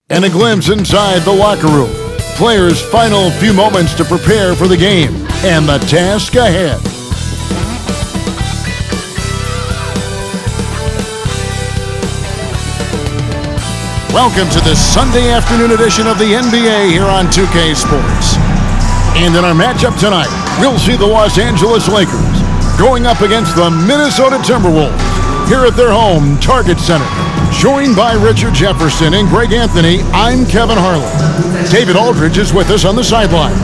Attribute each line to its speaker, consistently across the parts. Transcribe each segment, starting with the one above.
Speaker 1: And a glimpse inside the locker room. Players' final few moments to prepare for the game and the task ahead. Welcome to this Sunday afternoon edition of the NBA here on 2K Sports. And in our matchup tonight, we'll see the Los Angeles Lakers going up against the Minnesota Timberwolves here at their home Target Center. Joined by Richard Jefferson and Greg Anthony, I'm Kevin Harlan. David Aldridge is with us on the sidelines.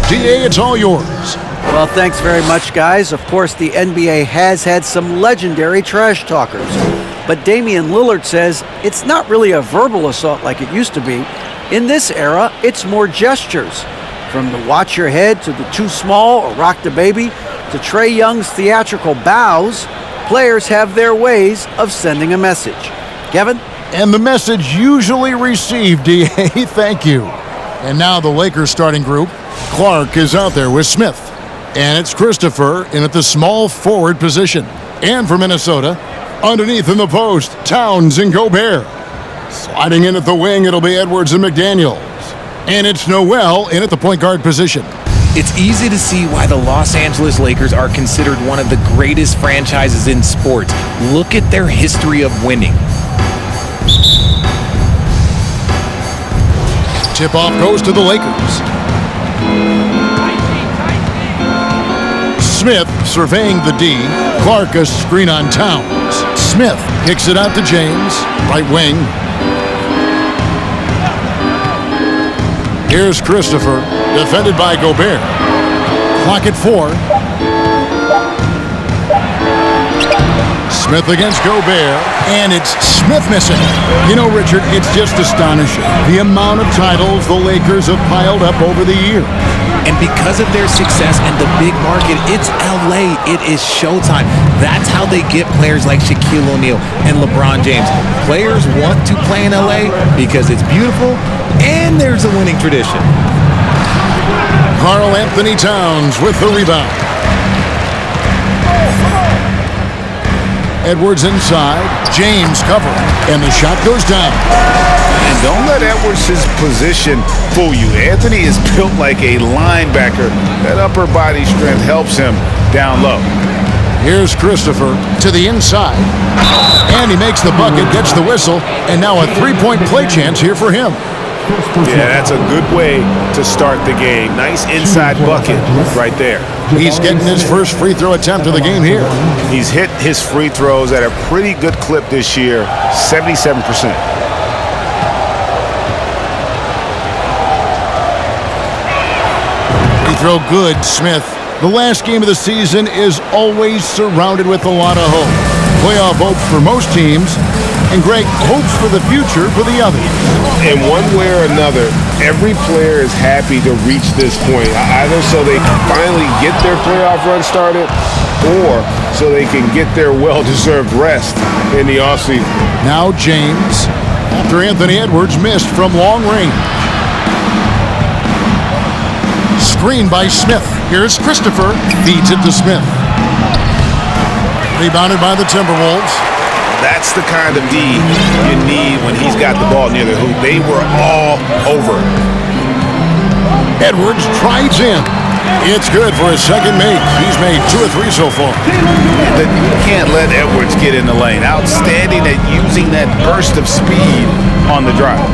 Speaker 1: DA, it's all yours.
Speaker 2: Well, thanks very much, guys. Of course, the NBA has had some legendary trash talkers. But Damian Lillard says it's not really a verbal assault like it used to be. In this era, it's more gestures. From the watch your head to the too small or rock the baby to Trae Young's theatrical bows, players have their ways of sending a message. Kevin?
Speaker 1: And the message usually received, DA. Thank you. And now the Lakers starting group. Clark is out there with Smith. And it's Christopher in at the small forward position. And for Minnesota, underneath in the post, Towns and Gobert. Sliding in at the wing, it'll be Edwards and McDaniels. And it's Noel in at the point guard position.
Speaker 3: It's easy to see why the Los Angeles Lakers are considered one of the greatest franchises in sports. Look at their history of winning.
Speaker 1: Tip-off goes to the Lakers. Smith surveying the D. Clark a screen on Towns. Smith kicks it out to James, right wing. Here's Christopher, defended by Gobert. Clock at 4. Smith against Gobert, and it's Smith missing. You know, Richard, it's just astonishing the amount of titles the Lakers have piled up over the years.
Speaker 3: And because of their success and the big market, it's LA. It is showtime. That's how they get players like Shaquille O'Neal and LeBron James. Players want to play in LA because it's beautiful and there's a winning tradition.
Speaker 1: Karl Anthony Towns with the rebound. Edwards inside, James covering, and the shot goes down.
Speaker 4: And don't let Edwards' position fool you. Anthony is built like a linebacker. That upper body strength helps him down low.
Speaker 1: Here's Christopher to the inside. And he makes the bucket, gets the whistle, and now a three-point play chance here for him.
Speaker 4: Yeah, that's a good way to start the game. Nice inside bucket right there.
Speaker 1: He's getting his first free throw attempt of the game here.
Speaker 4: He's hit his free throws at a pretty good clip this year, 77%.
Speaker 1: Free throw good, Smith. The last game of the season is always surrounded with a lot of hope. Playoff hopes for most teams, and Greg, hopes for the future for the others.
Speaker 4: In one way or another, every player is happy to reach this point, either so they can finally get their playoff run started or so they can get their well-deserved rest in the offseason.
Speaker 1: Now James, after Anthony Edwards missed from long range. Screen by Smith. Here's Christopher, feeds it to Smith. Rebounded by the Timberwolves.
Speaker 4: That's the kind of D you need when he's got the ball near the hoop. They were all over.
Speaker 1: Edwards drives in. It's good for his second make. He's made 2 or 3 so far.
Speaker 4: You can't let Edwards get in the lane. Outstanding at using that burst of speed on the drive.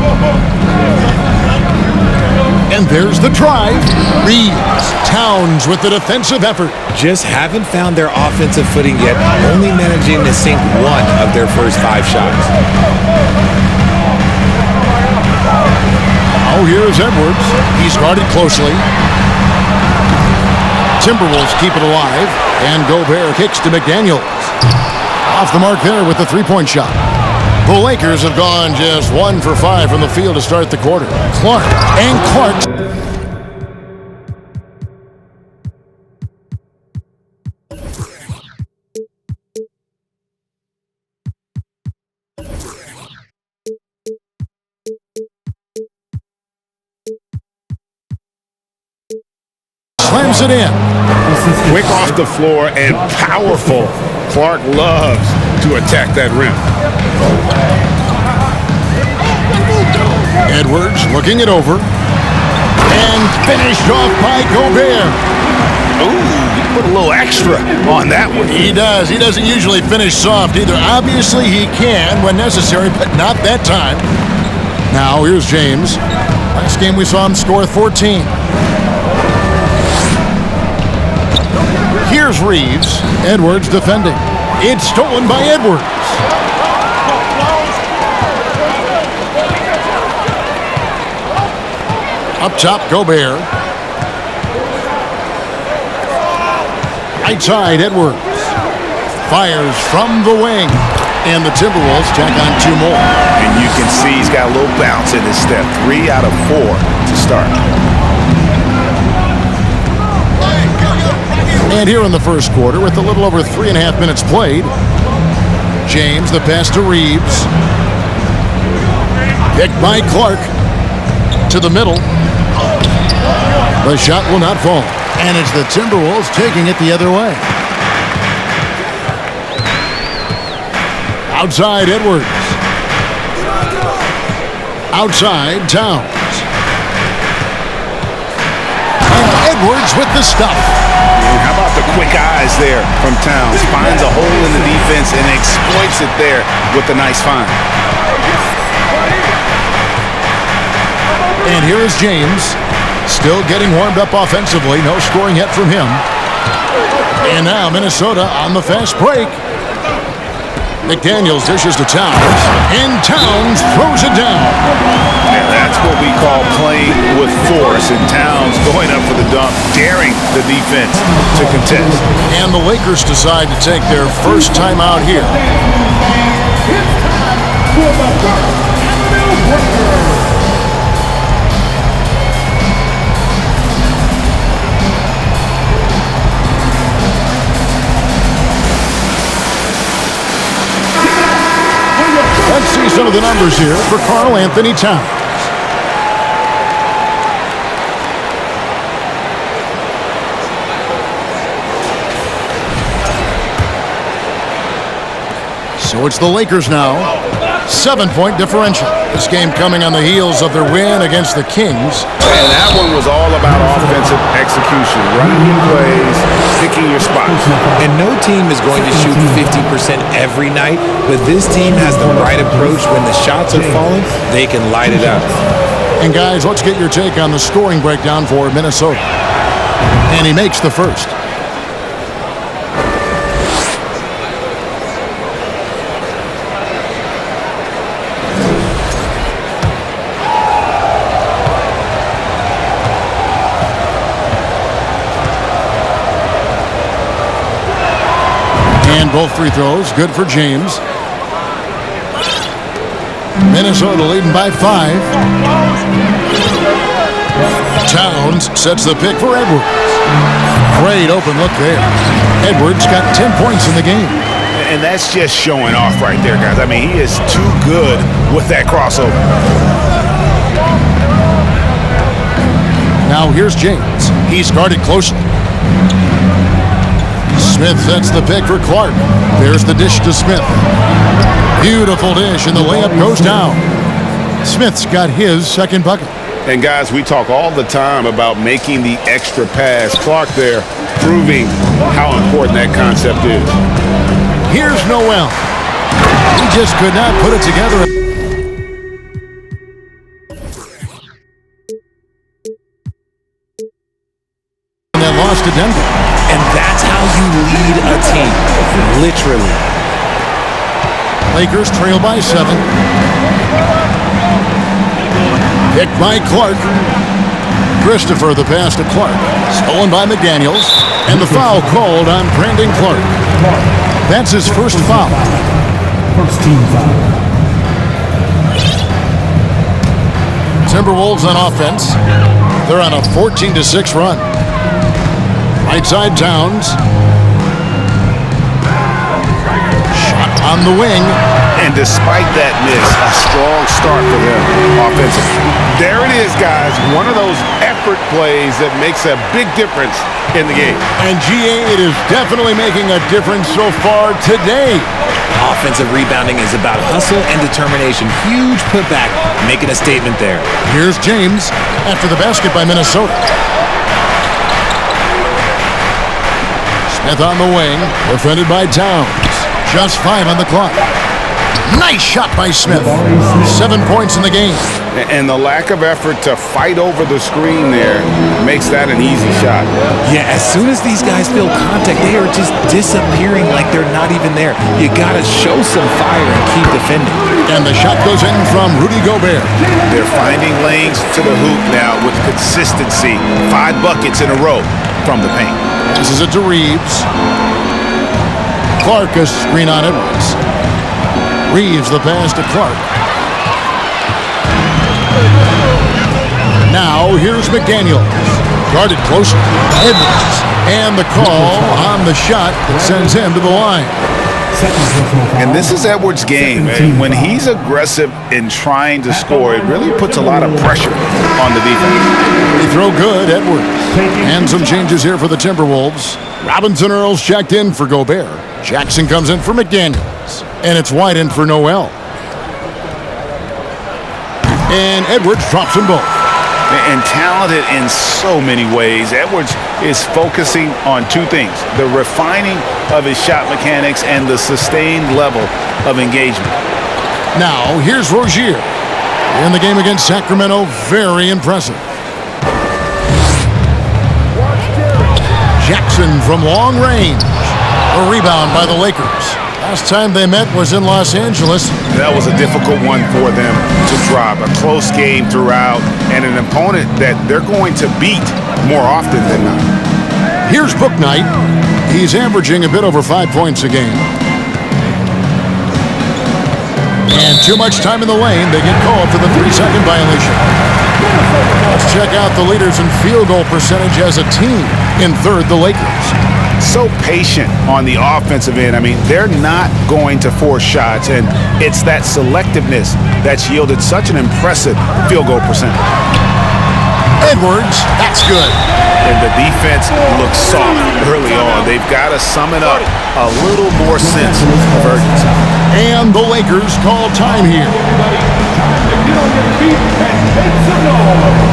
Speaker 1: And there's the drive. Reeves, Towns with the defensive effort.
Speaker 3: Just haven't found their offensive footing yet, only managing to sink 1 of their first 5 shots.
Speaker 1: Now here's Edwards. He's guarded closely. Timberwolves keep it alive. And Gobert kicks to McDaniels. Off the mark there with the three-point shot. The Lakers have gone just 1 for 5 from the field to start the quarter. Clark. Slams it in.
Speaker 4: Quick off the floor and powerful. Clark loves to attack that rim.
Speaker 1: Edwards looking it over. And finished off by Gobert.
Speaker 5: Ooh, he put a little extra on that one.
Speaker 1: He does. He doesn't usually finish soft either. Obviously, he can when necessary, but not that time. Now, here's James. Last game we saw him score 14. Here's Reeves. Edwards defending. It's stolen by Edwards. Up top, Gobert. Right side, Edwards. Fires from the wing. And the Timberwolves tack on 2 more.
Speaker 5: And you can see he's got a little bounce in his step. 3 out of 4 to start.
Speaker 1: And here in the first quarter, with a little over 3.5 minutes played, James, the pass to Reeves. Picked by Clark. To the middle. The shot will not fall. And it's the Timberwolves taking it the other way. Outside, Edwards. Outside, Towns. And Edwards with the stuff.
Speaker 5: And how about the quick eyes there from Towns? Finds a hole in the defense and exploits it there with a nice find.
Speaker 1: And here is James. Still getting warmed up offensively. No scoring yet from him. And now Minnesota on the fast break. McDaniels dishes to Towns. And Towns throws it down.
Speaker 5: And that's what we call playing with force. And Towns going up for the dunk, daring the defense to contest.
Speaker 1: And the Lakers decide to take their first timeout here. Let's see some of the numbers here for Karl Anthony Towns. So it's the Lakers now. 7-point differential. This game coming on the heels of their win against the Kings.
Speaker 5: And that one was all about offensive execution, running your plays, picking your spots.
Speaker 3: And no team is going to shoot 50% every night, but this team has the right approach. When the shots are falling, they can light it up.
Speaker 1: And guys, let's get your take on the scoring breakdown for Minnesota. And he makes the first. And both free throws, good for James. Minnesota leading by 5. Towns sets the pick for Edwards. Great open look there. Edwards got 10 points in the game.
Speaker 5: And that's just showing off right there, guys. I mean, he is too good with that crossover.
Speaker 1: Now here's James. He's guarded closely. Smith sets the pick for Clark. There's the dish to Smith. Beautiful dish, and the layup goes down. Smith's got his second bucket.
Speaker 5: And guys, we talk all the time about making the extra pass. Clark there proving how important that concept is.
Speaker 1: Here's Noel. He just could not put it together. And then lost to Denver.
Speaker 3: And that's how you lead a team, literally.
Speaker 1: Lakers trail by 7. Picked by Clark. Christopher, the pass to Clark. Stolen by McDaniels. And the foul called on Brandon Clark. That's his first foul.
Speaker 6: First team foul.
Speaker 1: Timberwolves on offense. They're on a 14-6 run. Right side, Towns. Shot on the wing.
Speaker 5: And despite that miss, a strong start for them offensively.
Speaker 4: There it is, guys. One of those effort plays that makes a big difference in the game.
Speaker 1: And GA, it is definitely making a difference so far today.
Speaker 3: Offensive rebounding is about hustle and determination. Huge putback, making a statement there.
Speaker 1: Here's James after the basket by Minnesota. Smith on the wing, defended by Towns. Just 5 on the clock. Nice shot by Smith. 7 points in the game.
Speaker 4: And the lack of effort to fight over the screen there makes that an easy shot.
Speaker 3: Yeah, as soon as these guys feel contact, they are just disappearing like they're not even there. You got to show some fire and keep defending.
Speaker 1: And the shot goes in from Rudy Gobert.
Speaker 5: They're finding lanes to the hoop now with consistency. 5 buckets in a row from the paint.
Speaker 1: This is it to Reeves. Clark a screen on Edwards. Reeves the pass to Clark. Now here's McDaniels. Guarded closer. Edwards. And the call on the shot that sends him to the line.
Speaker 5: And this is Edwards' game. When he's aggressive in trying to score, it really puts a lot of pressure on the defense.
Speaker 1: They throw good, Edwards. And some changes here for the Timberwolves. Robinson Earls checked in for Gobert. Jackson comes in for McDaniels. And it's wide in for Noel. And Edwards drops them both.
Speaker 5: And talented in so many ways. Edwards is focusing on 2 things: the refining of his shot mechanics and the sustained level of engagement.
Speaker 1: Now, here's Rozier. In the game against Sacramento, very impressive. Jackson from long range. A rebound by the Lakers. Last time they met was in Los Angeles.
Speaker 5: That was a difficult one for them to drop. A close game throughout, and an opponent that they're going to beat more often than not.
Speaker 1: Here's Bouknight. He's averaging a bit over 5 points a game. And too much time in the lane. They get called for the 3-second violation. Let's check out the leaders in field goal percentage as a team. In third, the Lakers.
Speaker 5: So patient on the offensive end. I mean, they're not going to force shots, and it's that selectiveness that's yielded such an impressive field goal percentage.
Speaker 1: Edwards, that's good.
Speaker 5: And the defense looks soft early on. They've got to sum it up a little more sense of urgency.
Speaker 1: And the Lakers call time here.
Speaker 6: Get on your feet and make some noise.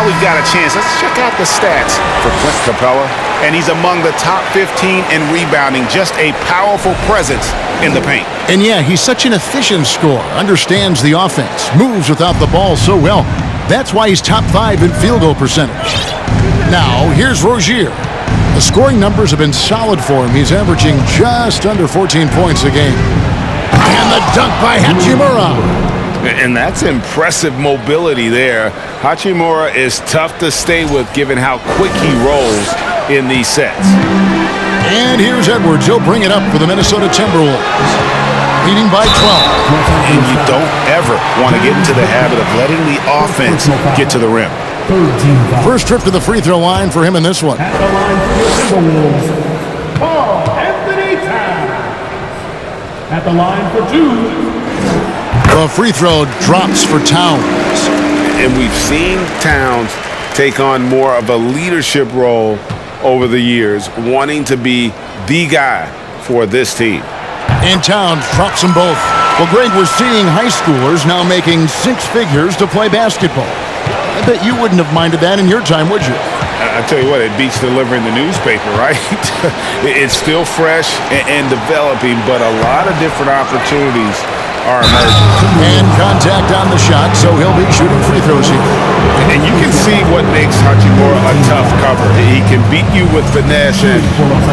Speaker 5: We've got a chance. Let's check out the stats for Clint Capella. And he's among the top 15 in rebounding. Just a powerful presence in the paint.
Speaker 1: And yeah, he's such an efficient scorer. Understands the offense. Moves without the ball so well. That's why he's top 5 in field goal percentage. Now, here's Rozier. The scoring numbers have been solid for him. He's averaging just under 14 points a game. And the dunk by Hachimura.
Speaker 4: And that's impressive mobility there. Hachimura is tough to stay with given how quick he rolls in these sets.
Speaker 1: And here's Edwards. He'll bring it up for the Minnesota Timberwolves. Leading by 12.
Speaker 5: And you don't ever want to get into the habit of letting the offense get to the rim.
Speaker 1: First trip to the free throw line for him in this one.
Speaker 6: At the line for the Timberwolves, Anthony Towns. At the line for 2.
Speaker 1: The free throw drops for Towns.
Speaker 4: And we've seen Towns take on more of a leadership role over the years, wanting to be the guy for this team.
Speaker 1: And Towns drops them both. Well, Greg, we're seeing high schoolers now making 6 figures to play basketball. I bet you wouldn't have minded that in your time, would you?
Speaker 4: I tell you what, it beats delivering the newspaper, right? It's still fresh and developing, but a lot of different opportunities are emerging.
Speaker 1: And contact on the shot, so he'll be shooting free throws here.
Speaker 4: And you can see what makes Hachimura a tough cover. He can beat you with finesse, and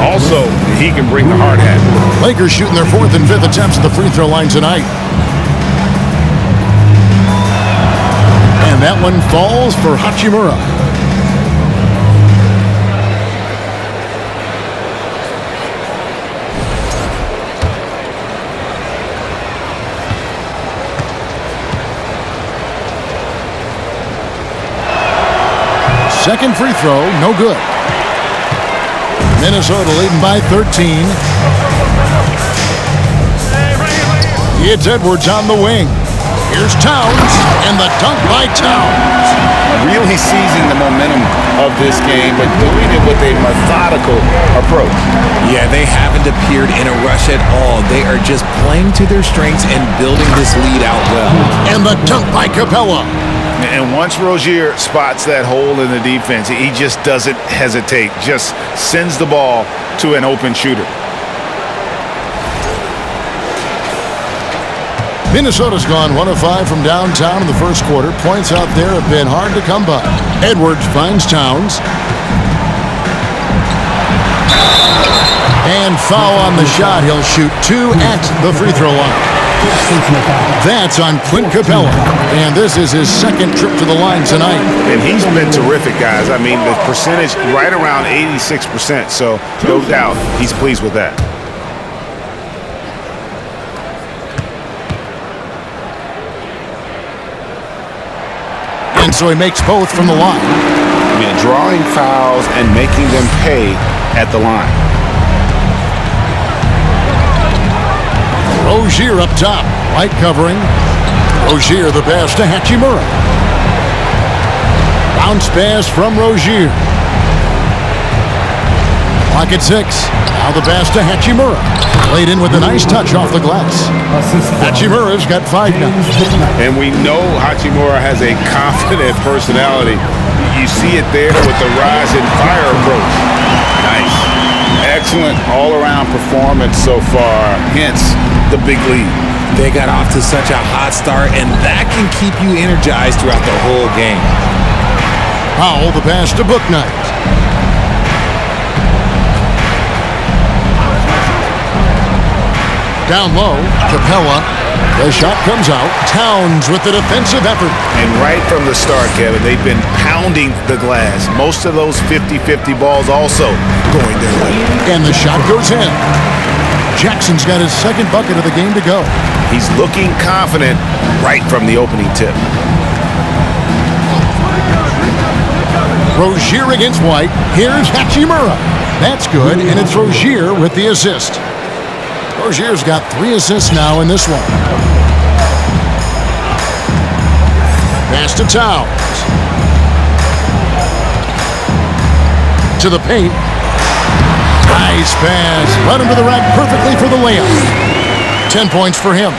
Speaker 4: also he can bring the hard hat.
Speaker 1: Lakers shooting their 4th and 5th attempts at the free throw line tonight. And that one falls for Hachimura. Second free throw, no good. Minnesota leading by 13. It's Edwards on the wing. Here's Towns, and the dunk by Towns.
Speaker 5: Really seizing the momentum of this game, but doing it with a methodical approach.
Speaker 3: Yeah, they haven't appeared in a rush at all. They are just playing to their strengths and building this lead out well.
Speaker 1: And the dunk by Capella.
Speaker 5: And once Rozier spots that hole in the defense, he just doesn't hesitate, just sends the ball to an open shooter.
Speaker 1: Minnesota's gone 1 of 5 from downtown in the first quarter. Points out there have been hard to come by. Edwards finds Towns. And foul on the shot. He'll shoot 2 at the free throw line. That's on Clint Capella. And this is his second trip to the line tonight.
Speaker 5: And he's been terrific, guys. I mean, the percentage right around 86%. So no doubt he's pleased with that.
Speaker 1: And so he makes both from the line.
Speaker 5: I mean, drawing fouls and making them pay at the line.
Speaker 1: Rozier up top. White covering. Rozier the pass to Hachimura. Bounce pass from Rozier. Clock at 6. Now the pass to Hachimura. Played in with a nice touch off the glass. Hachimura's got 5 now.
Speaker 5: And we know Hachimura has a confident personality. You see it there with the rise and fire approach. Nice. Excellent all-around performance so far, hence the big lead.
Speaker 3: They got off to such a hot start, and that can keep you energized throughout the whole game.
Speaker 1: Powell the pass to Bouknight. Down low, Capella. The shot comes out. Towns with the defensive effort.
Speaker 5: And right from the start, Kevin, they've been pounding the glass. Most of those 50-50 balls also going their way.
Speaker 1: And the shot goes in. Jackson's got his second bucket of the game to go.
Speaker 5: He's looking confident right from the opening tip.
Speaker 1: Rozier against White. Here's Hachimura. That's good, and it's Rozier with the assist. Rozier's got 3 assists now in this one. Pass to Towns. To the paint. Nice pass. Led him to the rack perfectly for the layup. 10 points for him.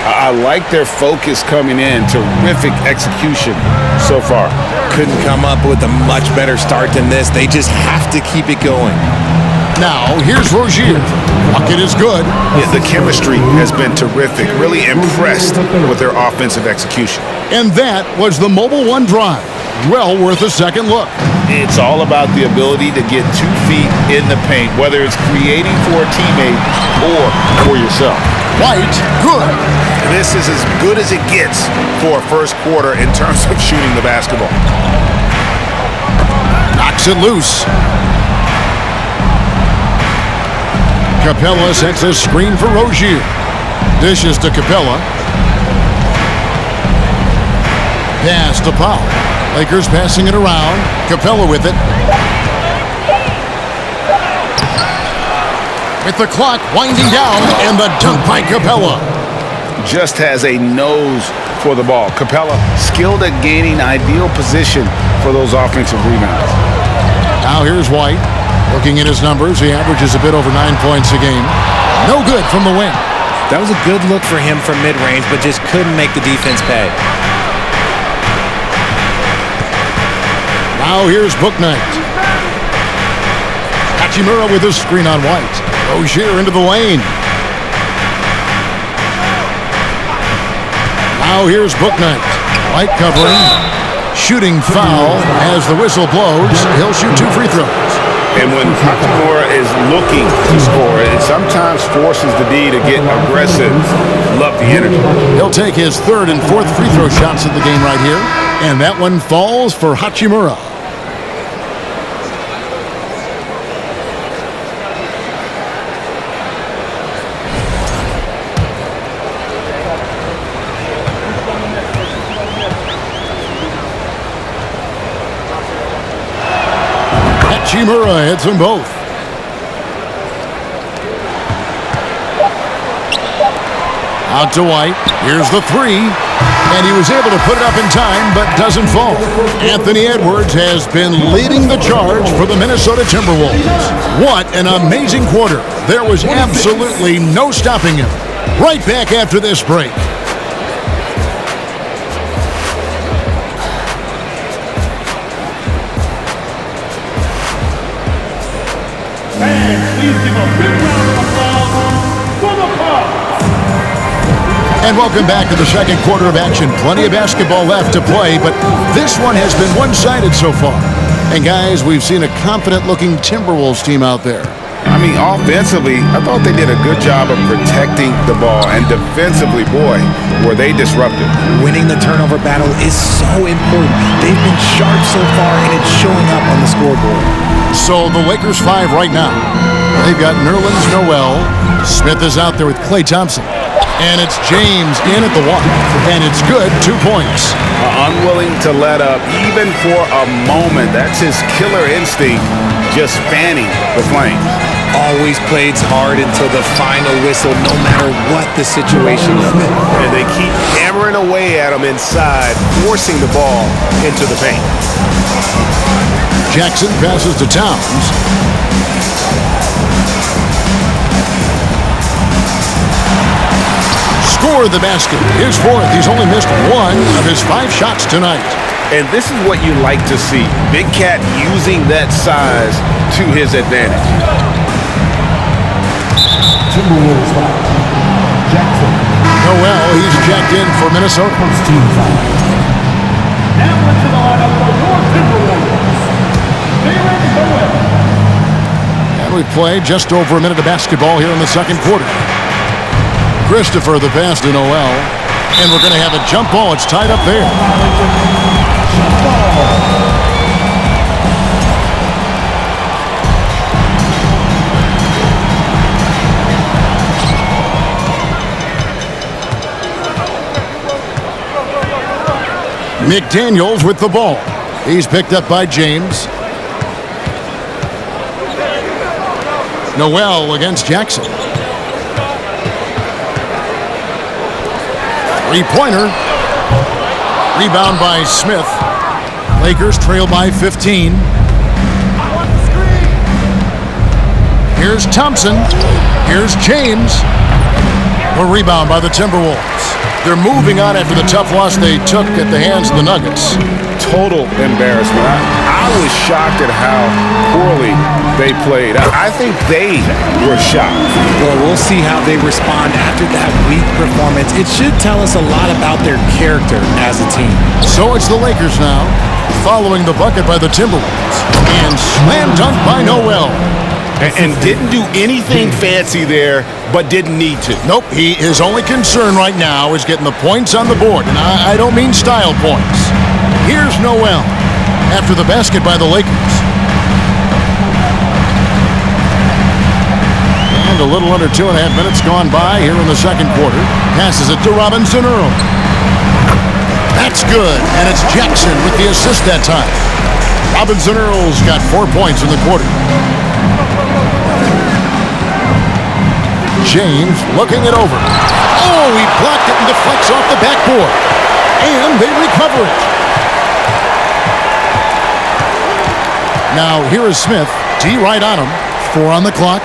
Speaker 5: I like their focus coming in. Terrific execution so far.
Speaker 3: Couldn't come up with a much better start than this. They just have to keep it going.
Speaker 1: Now, here's Rozier. Bucket is good.
Speaker 5: Yeah, the chemistry has been terrific. Really impressed with their offensive execution.
Speaker 1: And that was the Mobile One drive. Well worth a second look.
Speaker 5: It's all about the ability to get 2 feet in the paint, whether it's creating for a teammate or for yourself.
Speaker 1: White, good.
Speaker 5: This is as good as it gets for a first quarter in terms of shooting the basketball.
Speaker 1: Knocks it loose. Capella sets a screen for Rozier. Dishes to Capella. Pass to Powell. Lakers passing it around. Capella with it. With the clock winding down, and the dunk by Capella.
Speaker 5: Just has a nose for the ball. Capella skilled at gaining ideal position for those offensive rebounds.
Speaker 1: Now here's White. Looking at his numbers, he averages a bit over 9 points a game. No good from the wing.
Speaker 3: That was a good look for him from mid-range, but just couldn't make the defense pay.
Speaker 1: Now here's Bouknight. Hachimura with a screen on White. Rozier into the lane. Now here's Bouknight. White covering. Shooting foul as the whistle blows. He'll shoot 2 free throws.
Speaker 5: And when Hachimura is looking to score, it sometimes forces the D to get aggressive. Love the energy.
Speaker 1: He'll take his 3rd and 4th free throw shots of the game right here. And that one falls for Hachimura. Hachimura hits them both. Out to White. Here's the three. And he was able to put it up in time, but doesn't fall. Anthony Edwards has been leading the charge for the Minnesota Timberwolves. What an amazing quarter. There was absolutely no stopping him. Right back after this break.
Speaker 6: Please give a big round of applause for the Bucks.
Speaker 1: And welcome back to the second quarter of action. Plenty of basketball left to play, but this one has been one-sided so far. And guys, we've seen a confident-looking Timberwolves team out there.
Speaker 5: I mean, offensively, I thought they did a good job of protecting the ball. And defensively, boy, were they disruptive.
Speaker 3: Winning the turnover battle is so important. They've been sharp so far, and it's showing up on the scoreboard.
Speaker 1: So the Lakers 5 right now. They've got Nerlens Noel. Smith is out there with Klay Thompson. And it's James in at the walk. And it's good, 2 points.
Speaker 5: Unwilling to let up, even for a moment. That's his killer instinct, just fanning the flames.
Speaker 3: Always plays hard until the final whistle, no matter what the situation is.
Speaker 4: And they keep hammering away at him inside, forcing the ball into the paint.
Speaker 1: Jackson passes to Towns. Score the basket. His fourth. He's only missed one of his 5 shots tonight.
Speaker 4: And this is what you like to see. Big Cat using that size to his advantage.
Speaker 6: Timberwolves foul. Jackson.
Speaker 1: Noel, he's checked in for Minnesota.
Speaker 6: First team foul. Now into the lineup for your Timberwolves. B.R.E.D. Wolve.
Speaker 1: And we've played just over a minute of basketball here in the second quarter. Christopher the pass to Noel. And we're going to have a jump ball. It's tied up there.
Speaker 6: Jump ball.
Speaker 1: McDaniels with the ball. He's picked up by James. Noel against Jackson. Three-pointer. Rebound by Smith. Lakers trail by 15. Here's Thompson. Here's James. A rebound by the Timberwolves. They're moving on after the tough loss they took at the hands of the Nuggets.
Speaker 5: Total embarrassment. I was shocked at how poorly they played. I think they were shocked.
Speaker 3: Well, we'll see how they respond after that weak performance. It should tell us a lot about their character as a team.
Speaker 1: So it's the Lakers now, following the bucket by the Timberwolves. And slam dunk by Noel.
Speaker 4: And didn't do anything fancy there, but didn't need to.
Speaker 1: Nope, his only concern right now is getting the points on the board. And I don't mean style points. Here's Noel after the basket by the Lakers. And a little under 2.5 minutes gone by here in the second quarter. Passes it to Robinson Earl. That's good, and it's Jackson with the assist that time. Robinson Earl's got 4 points in the quarter. James looking it over. Oh, he blocked it and deflects off the backboard. And they recover it. Now here is Smith. D right on him. 4 on the clock.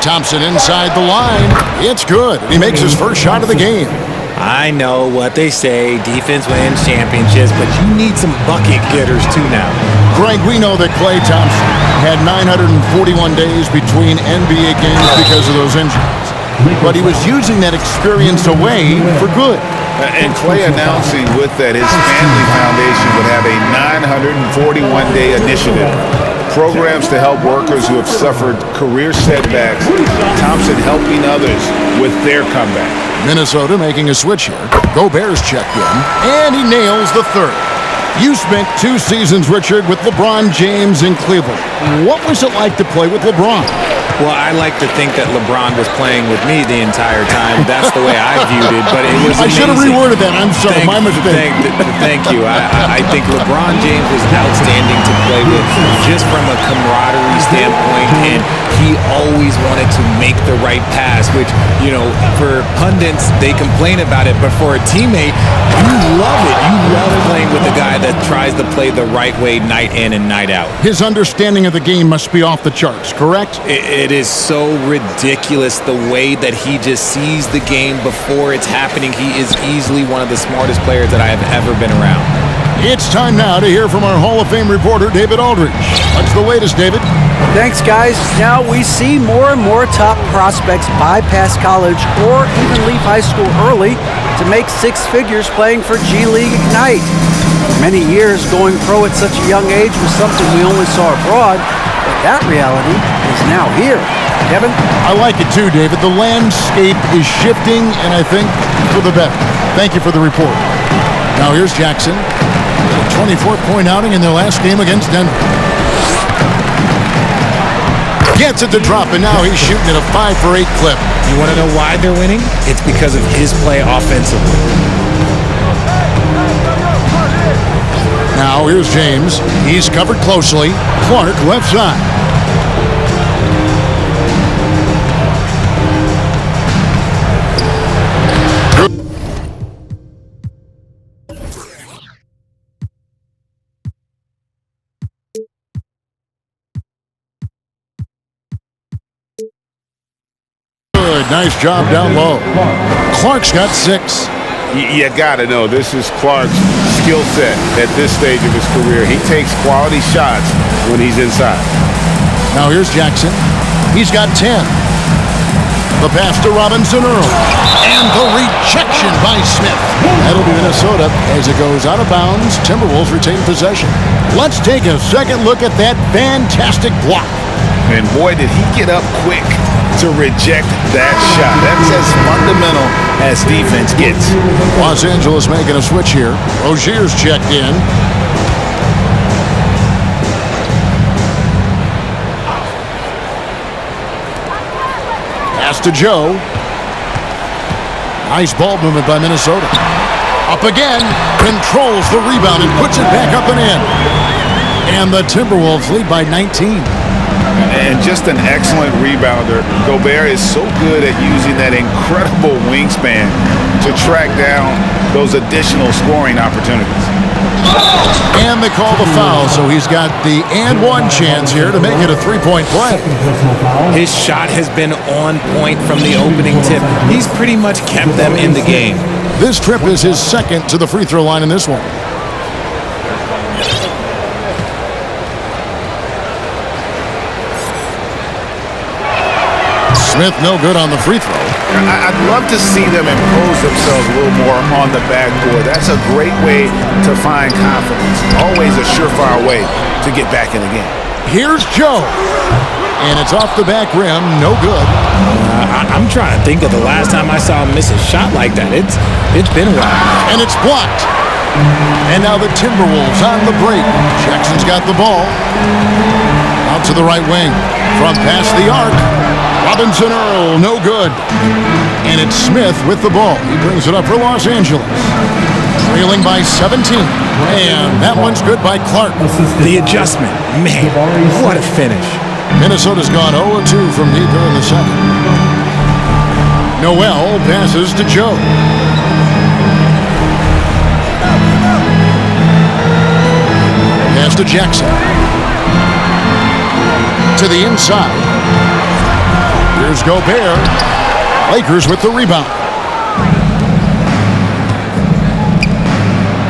Speaker 1: Thompson inside the line. It's good. He makes his first shot of the game.
Speaker 3: I know what they say, defense wins championships, but you need some bucket getters too now.
Speaker 1: Greg, we know that Klay Thompson had 941 days between NBA games because of those injuries. But he was using that experience away for good.
Speaker 5: And Klay announcing with that his family foundation would have a 941-day initiative. Programs to help workers who have suffered career setbacks. Thompson helping others with their comeback.
Speaker 1: Minnesota making a switch here. Gobert's checked in, and he nails the third. You spent 2 seasons, Richard, with LeBron James in Cleveland. What was it like to play with LeBron?
Speaker 3: Well, I like to think that LeBron was playing with me the entire time. That's the way I viewed it, but it was
Speaker 1: I should have
Speaker 3: amazing.
Speaker 1: reworded that. I'm sorry, my mistake.
Speaker 3: Thank you. I think LeBron James was outstanding to play with just from a camaraderie standpoint, and he always wanted to make the right pass, which, you know, for pundits, they complain about it, but for a teammate, you love it. You love playing with a guy that tries to play the right way night in and night out.
Speaker 1: His understanding of the game must be off the charts, correct?
Speaker 3: It is so ridiculous the way that he just sees the game before it's happening. He is easily one of the smartest players that I have ever been around.
Speaker 1: It's time now to hear from our Hall of Fame reporter, David Aldridge. What's the latest, David?
Speaker 2: Thanks, guys. Now we see more and more top prospects bypass college or even leave high school early to make 6 figures playing for G League Ignite. For many years, going pro at such a young age was something we only saw abroad, but that reality is now here. Kevin?
Speaker 1: I like it too, David. The landscape is shifting, and I think for the better. Thank you for the report. Now here's Jackson. A 24-point outing in their last game against Denver. Gets it to drop, and now he's shooting at a 5 for 8 clip.
Speaker 3: You want to know why they're winning? It's because of his play offensively.
Speaker 1: Now here's James. He's covered closely. Clark left side. Nice job down low. Clark's got 6.
Speaker 5: You gotta know, this is Clark's skill set at this stage of his career. He takes quality shots when he's inside.
Speaker 1: Now here's Jackson. He's got 10. The pass to Robinson Earl. And the rejection by Smith. That'll be Minnesota as it goes out of bounds. Timberwolves retain possession. Let's take a second look at that fantastic block.
Speaker 5: And boy, did he get up quick to reject that shot. That's as fundamental as defense gets.
Speaker 1: Los Angeles making a switch here. Rozier's checked in. Pass to Joe. Nice ball movement by Minnesota. Up again. Controls the rebound and puts it back up and in. And the Timberwolves lead by 19.
Speaker 5: And just an excellent rebounder. Gobert is so good at using that incredible wingspan to track down those additional scoring opportunities.
Speaker 1: And they call the foul, so he's got the and one chance here to make it a 3-point play.
Speaker 3: His shot has been on point from the opening tip. He's pretty much kept them in the game.
Speaker 1: This trip is his second to the free throw line in this one. Smith no good on the free throw.
Speaker 5: I'd love to see them impose themselves a little more on the backboard. That's a great way to find confidence. Always a surefire way to get back in the game.
Speaker 1: Here's Joe. And it's off the back rim. No good.
Speaker 3: I'm trying to think of the last time I saw him miss a shot like that. It's been a while.
Speaker 1: And it's blocked. And now the Timberwolves on the break. Jackson's got the ball. Out to the right wing. From past the arc. Robinson Earl, no good. And it's Smith with the ball. He brings it up for Los Angeles. Trailing by 17. And that one's good by Clark.
Speaker 3: The adjustment. Man, what a finish.
Speaker 1: Minnesota's gone 0-2 from deep here in the second. Noel passes to Joe. Pass to Jackson. To the inside. Here's Gobert. Lakers with the rebound.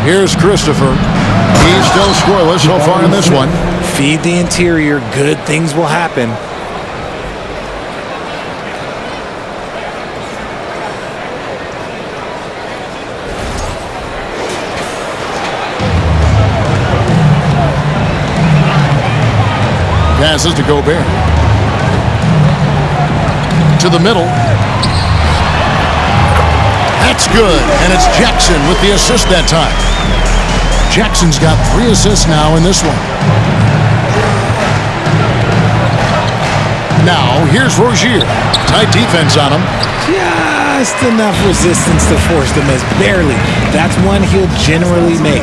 Speaker 1: Here's Christopher. He's still scoreless so far in this one.
Speaker 3: Feed the interior. Good things will happen.
Speaker 1: Passes to Gobert. To the middle. That's good, and it's Jackson with the assist that time. Jackson's got 3 assists now in this one. Now, here's Rozier. Tight defense on him.
Speaker 3: Just enough resistance to force the miss. Barely. That's one he'll generally make.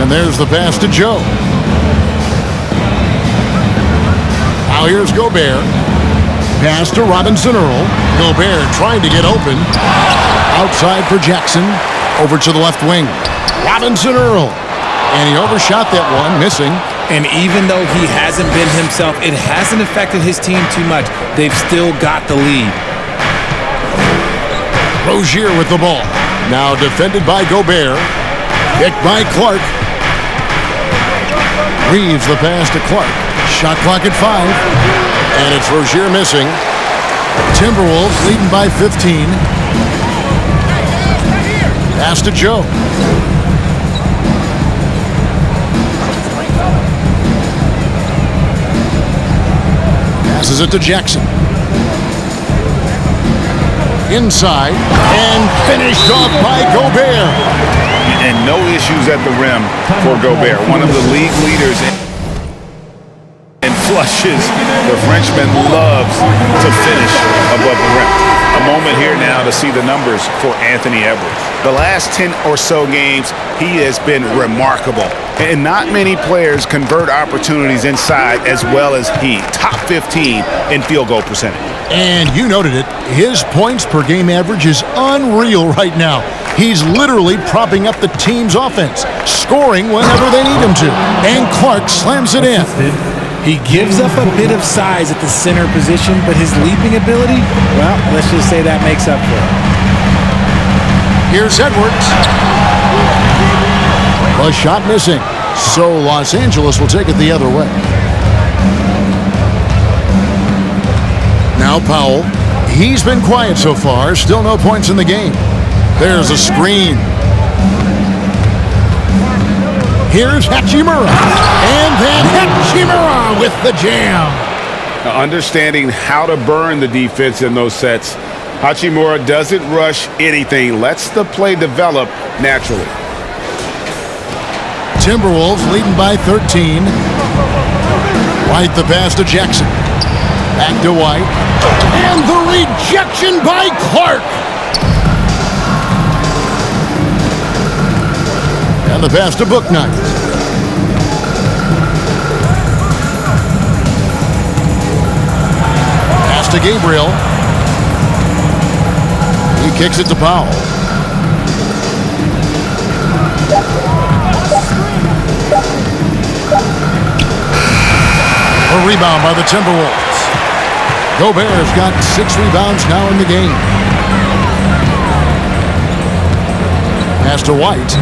Speaker 1: And there's the pass to Joe. Now here's Gobert. Pass to Robinson Earl. Gobert trying to get open. Outside for Jackson. Over to the left wing. Robinson Earl. And he overshot that one, missing.
Speaker 3: And even though he hasn't been himself, it hasn't affected his team too much. They've still got the lead.
Speaker 1: Rozier with the ball. Now defended by Gobert. Picked by Clark. Reeves the pass to Clark. Shot clock at 5. And it's Rozier missing. Timberwolves leading by 15. Pass to Joe. Passes it to Jackson. Inside. And finished off by Gobert.
Speaker 5: And no issues at the rim for Gobert. One of the league leaders in flushes. The Frenchman loves to finish above the rim. A moment here now to see the numbers for Anthony Edwards. The last 10 or so games, he has been remarkable. And not many players convert opportunities inside as well as he. Top 15 in field goal percentage.
Speaker 1: And you noted it. His points per game average is unreal right now. He's literally propping up the team's offense, scoring whenever they need him to. And Clark slams it in.
Speaker 3: He gives up a bit of size at the center position, but his leaping ability, well, let's just say that makes up for it.
Speaker 1: Here's Edwards. A shot missing. So Los Angeles will take it the other way. Now Powell. He's been quiet so far. Still no points in the game. There's a screen. Here's Hachimura. And then Hachimura with the jam.
Speaker 5: Now, understanding how to burn the defense in those sets, Hachimura doesn't rush anything. Lets the play develop naturally.
Speaker 1: Timberwolves leading by 13. White the pass to Jackson. Back to White. And the rejection by Clark. And the pass to Bouknight. Pass to Gabriel. He kicks it to Powell. A rebound by the Timberwolves. Gobert's got 6 rebounds now in the game. Pass to White.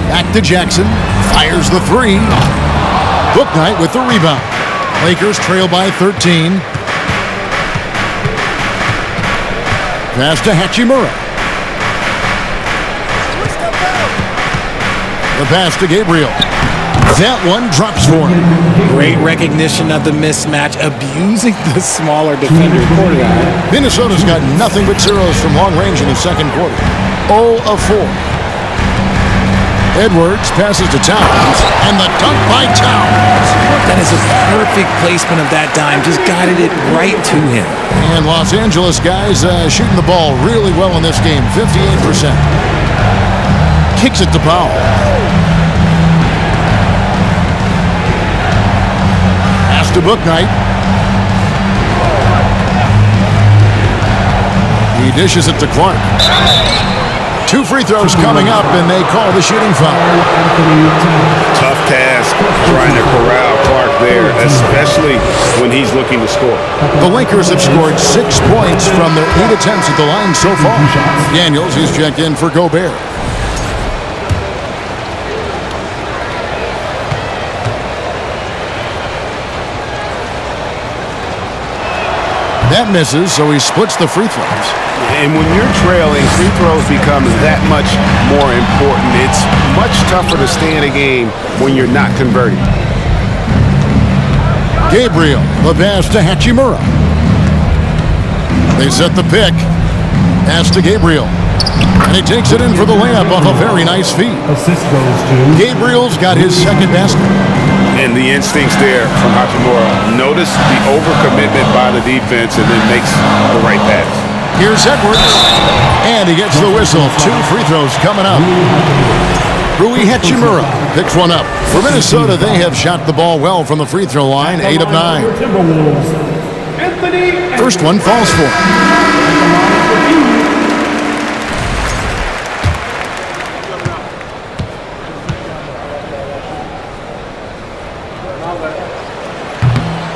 Speaker 1: Back to Jackson. Fires the 3. Bouknight with the rebound. Lakers trail by 13. Pass to Hachimura. The pass to Gabriel. That one drops for him.
Speaker 3: Great recognition of the mismatch, abusing the smaller defender quarterback.
Speaker 1: Minnesota's got nothing but zeros from long range in the second quarter. 0 of 4. Edwards passes to Towns, and the dunk by Towns.
Speaker 3: That is a perfect placement of that dime. Just guided it right to him.
Speaker 1: And Los Angeles guys shooting the ball really well in this game, 58%. Kicks it to Powell. Pass to Bouknight. He dishes it to Clark. 2 free throws coming up, and they call the shooting foul.
Speaker 5: Tough task trying to corral Clark there, especially when he's looking to score.
Speaker 1: The Lakers have scored 6 points from their 8 attempts at the line so far. Daniels is checked in for Gobert. That misses, so he splits the free throws.
Speaker 5: And when you're trailing, free throws becomes that much more important. It's much tougher to stay in a game when you're not converting.
Speaker 1: Gabriel, the pass to Hachimura. They set the pick. Pass to Gabriel. And he takes it in for the layup off a very nice feed.
Speaker 6: Assist goes to
Speaker 1: Gabriel's got his second basket.
Speaker 5: And the instincts there from Hachimura. Notice the overcommitment by the defense and then makes the right pass.
Speaker 1: Here's Edwards. And he gets the whistle. 2 free throws coming up. Rui Hachimura picks one up. For Minnesota, they have shot the ball well from the free throw line, 8 of 9. First one falls for him.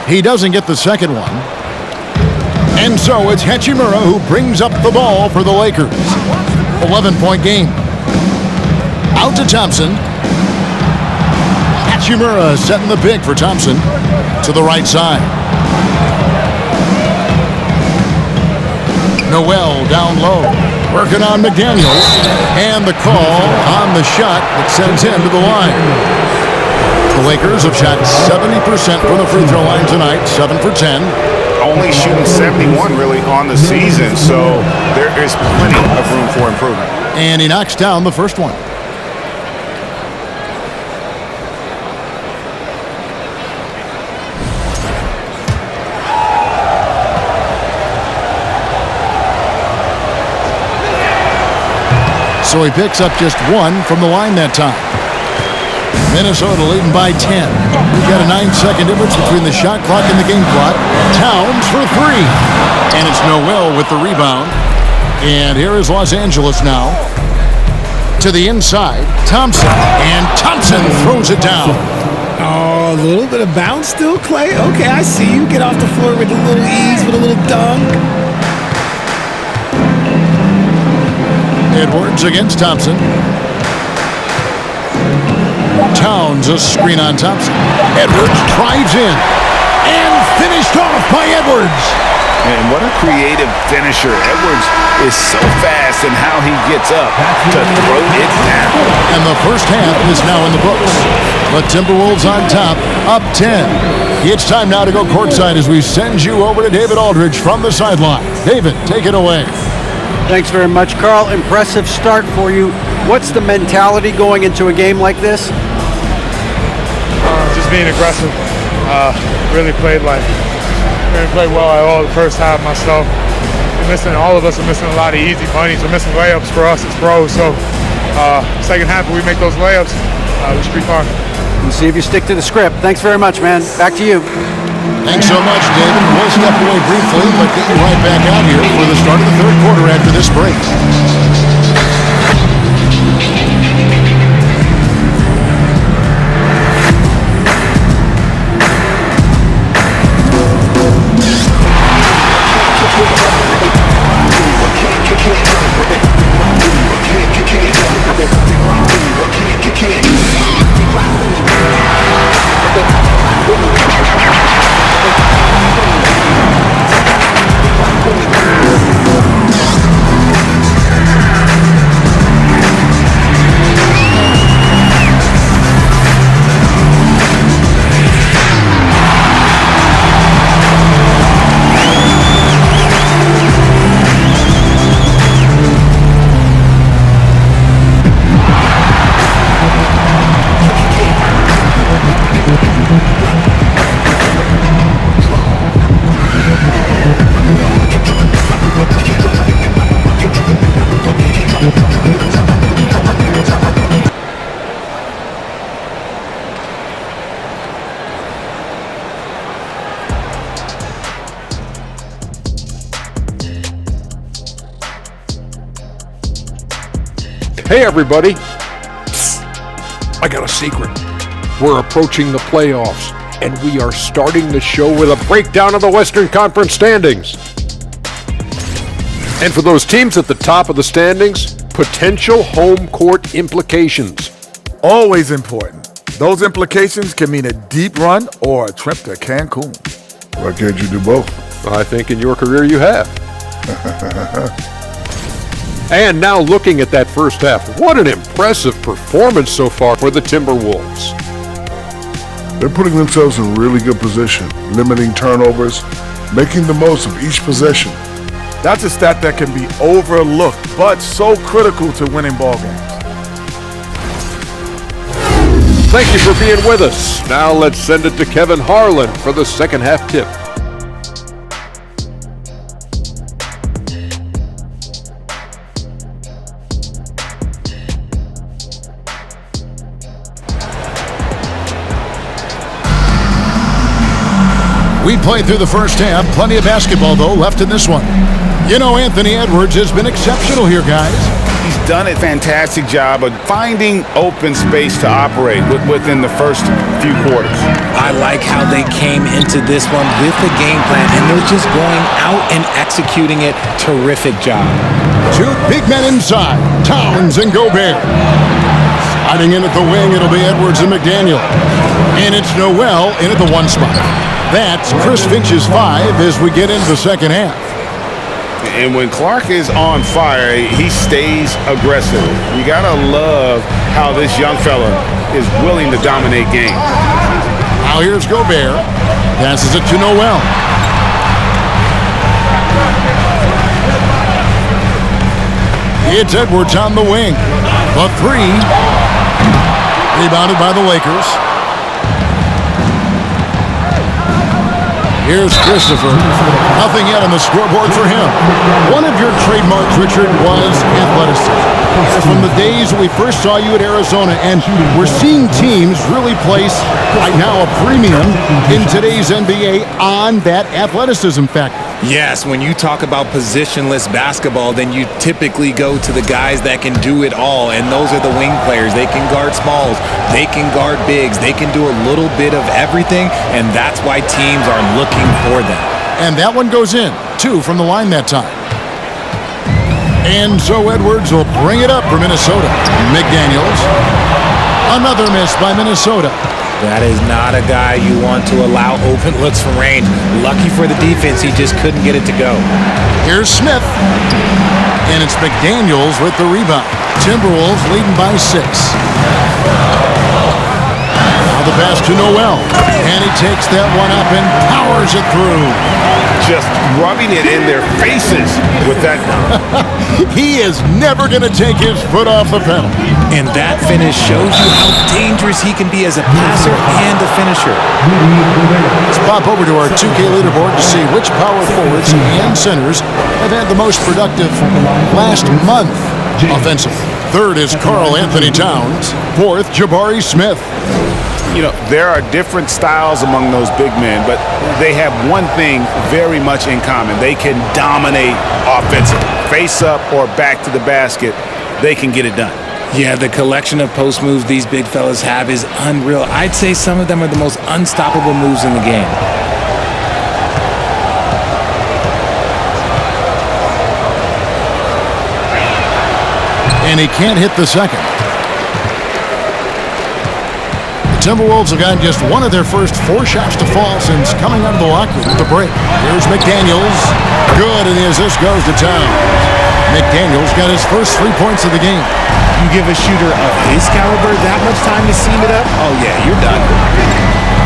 Speaker 1: He doesn't get the second one. And so it's Hachimura who brings up the ball for the Lakers. 11-point game. Out to Thompson. Hachimura setting the pick for Thompson to the right side. Noel down low, working on McDaniels, and the call on the shot that sends him to the line. The Lakers have shot 70% from the free throw line tonight, 7 for 10.
Speaker 5: Only shooting 71 really on the season, so there is plenty of room for improvement.
Speaker 1: And he knocks down the first one. So he picks up just 1 from the line that time. Minnesota leading by 10. We've got a 9-second difference between the shot clock and the game clock. Towns for 3. And it's Noel with the rebound. And here is Los Angeles now. To the inside, Thompson. And Thompson throws it down.
Speaker 3: Oh, a little bit of bounce still, Clay. Okay, I see you. Get off the floor with a little ease, with a little dunk.
Speaker 1: Edwards against Thompson. Towns a screen on Thompson. Edwards drives in. And finished off by Edwards.
Speaker 5: And what a creative finisher. Edwards is so fast in how he gets up to throw it down.
Speaker 1: And the first half is now in the books. The Timberwolves on top, up 10. It's time now to go courtside as we send you over to David Aldridge from the sideline. David, take it away.
Speaker 2: Thanks very much, Carl. Impressive start for you. What's the mentality going into a game like this?
Speaker 7: Just being aggressive. Really played well at all the first half myself. All of us are missing a lot of easy bunnies. We're missing layups for us as pros. So second half, if we make those layups, we should be fine.
Speaker 2: We'll see if you stick to the script. Thanks very much, man. Back to you.
Speaker 1: Thanks so much, David. We'll step away briefly, but get you right back out here for the start of the third quarter after this break.
Speaker 8: Hey everybody! Psst. I got a secret. We're approaching the playoffs, and we are starting the show with a breakdown of the Western Conference standings. And for those teams at the top of the standings, potential home court implications.
Speaker 9: Always important. Those implications can mean a deep run or a trip to Cancun.
Speaker 10: Why can't you do both?
Speaker 8: I think in your career you have. And now looking at that first half, what an impressive performance so far for the Timberwolves.
Speaker 10: They're putting themselves in really good position, limiting turnovers, making the most of each possession.
Speaker 9: That's a stat that can be overlooked, but so critical to winning ball games.
Speaker 8: Thank you for being with us. Now let's send it to Kevin Harlan for the second half tip.
Speaker 1: We played through the first half. Plenty of basketball, though, left in this one. You know, Anthony Edwards has been exceptional here, guys.
Speaker 5: He's done a fantastic job of finding open space to operate within the first few quarters.
Speaker 3: I like how they came into this one with the game plan, and they're just going out and executing it. Terrific job.
Speaker 1: Two big men inside, Towns and Gobert. Sliding in at the wing, it'll be Edwards and McDaniel. And it's Noel in at the one spot. That's Chris Finch's 5 as we get into the second half.
Speaker 5: And when Clark is on fire, he stays aggressive. You gotta love how this young fella is willing to dominate games.
Speaker 1: Now here's Gobert. Passes it to Noel. It's Edwards on the wing. The 3. Rebounded by the Lakers. Here's Christopher. Nothing yet on the scoreboard for him. One of your trademarks, Richard, was athleticism. From the days we first saw you at Arizona, and we're seeing teams really place, right now, a premium in today's NBA on that athleticism factor.
Speaker 3: Yes, when you talk about positionless basketball, then you typically go to the guys that can do it all, and those are the wing players. They can guard smalls, they can guard bigs, they can do a little bit of everything, and that's why teams are looking for them.
Speaker 1: And that one goes in, 2 from the line that time. And so Edwards will bring it up for Minnesota. McDaniels, another miss by Minnesota.
Speaker 3: That is not a guy you want to allow open looks from range. Lucky for the defense, he just couldn't get it to go.
Speaker 1: Here's Smith. And it's McDaniels with the rebound. Timberwolves leading by 6. Now the pass to Noel. And he takes that one up and powers it through.
Speaker 5: Just rubbing it in their faces with that.
Speaker 1: He is never going to take his foot off the pedal.
Speaker 3: And that finish shows you how dangerous he can be as a passer and a finisher.
Speaker 1: Let's pop over to our 2K leaderboard to see which power forwards and centers have had the most productive last month offensively. 3rd is Karl Anthony Towns. 4th, Jabari Smith.
Speaker 5: You know, there are different styles among those big men, but they have one thing very much in common. They can dominate offensively. Face up or back to the basket, they can get it done.
Speaker 3: Yeah, the collection of post moves these big fellas have is unreal. I'd say some of them are the most unstoppable moves in the game.
Speaker 1: And he can't hit the second. The Timberwolves have gotten just one of their first 4 shots to fall since coming out of the locker room at the break. Here's McDaniels. Good, and the assist goes to Towns. McDaniels got his first 3 points of the game.
Speaker 3: You give a shooter of his caliber that much time to seam it up, oh yeah, you're done.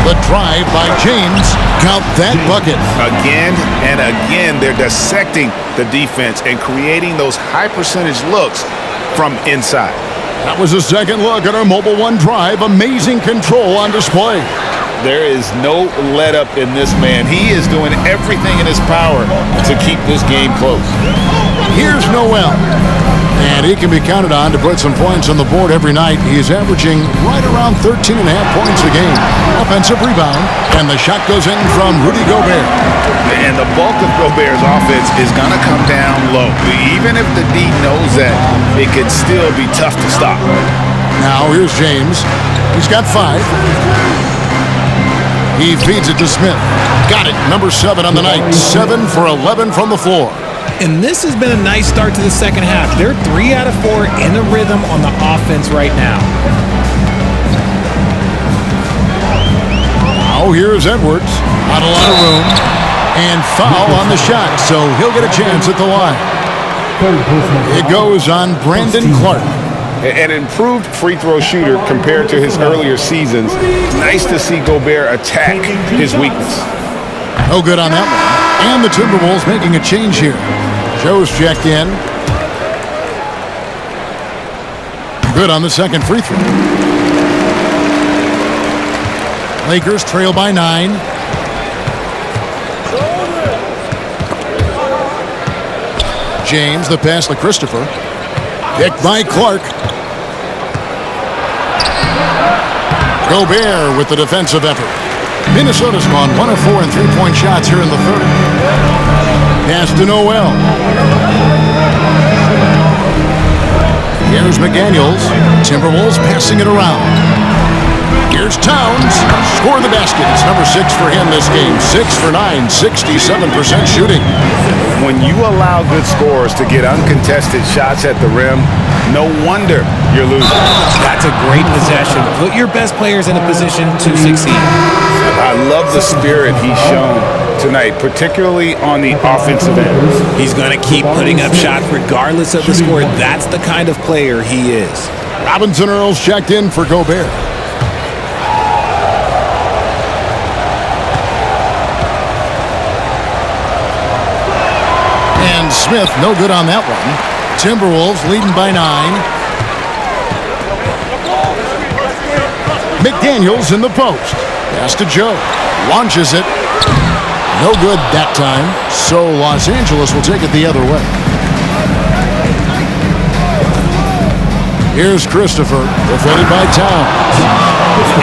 Speaker 1: The drive by James. Count that bucket.
Speaker 5: Again and again, they're dissecting the defense and creating those high percentage looks from inside.
Speaker 1: That was a second look at our Mobile One drive. Amazing control on display.
Speaker 5: There is no let up in this man. He is doing everything in his power to keep this game close.
Speaker 1: Here's Noel. And he can be counted on to put some points on the board every night. He's averaging right around 13.5 points a game. Offensive rebound, and the shot goes in from Rudy Gobert.
Speaker 5: And the bulk of Gobert's offense is going to come down low. Even if the D knows that, it could still be tough to stop.
Speaker 1: Now here's James. He's got 5. He feeds it to Smith. Got it. Number 7 on the night. 7 for 11 from the floor.
Speaker 3: And this has been a nice start to the second half. They're 3 out of 4 in a rhythm on the offense right now.
Speaker 1: Now here's Edwards. Not a lot of room. And foul on the shot, so he'll get a chance at the line. It goes on Brandon Clark.
Speaker 5: An improved free throw shooter compared to his earlier seasons. Nice to see Gobert attack his weakness.
Speaker 1: No good on that one. And the Timberwolves making a change here. Joe's checked in. Good on the second free throw. Lakers trail by 9. James, the pass to Christopher. Picked by Clark. Gobert with the defensive effort. Minnesota's gone 1 of 4 in three-point shots here in the third. Pass to Noel. Here's McDaniels. Timberwolves passing it around. Here's Towns. Score the basket. It's number 6 for him this game. 6 for 9, 67% shooting.
Speaker 5: When you allow good scorers to get uncontested shots at the rim, no wonder you're losing.
Speaker 3: That's a great possession. Put your best players in a position to succeed.
Speaker 5: I love the spirit he's shown tonight, particularly on the offensive end.
Speaker 3: He's going to keep putting up shots regardless of the score. That's the kind of player he is.
Speaker 1: Robinson Earls checked in for Gobert. And Smith, no good on that one. Timberwolves leading by 9. McDaniels in the post. Pass to Joe. Launches it. No good that time. So Los Angeles will take it the other way. Here's Christopher, defended by Towns.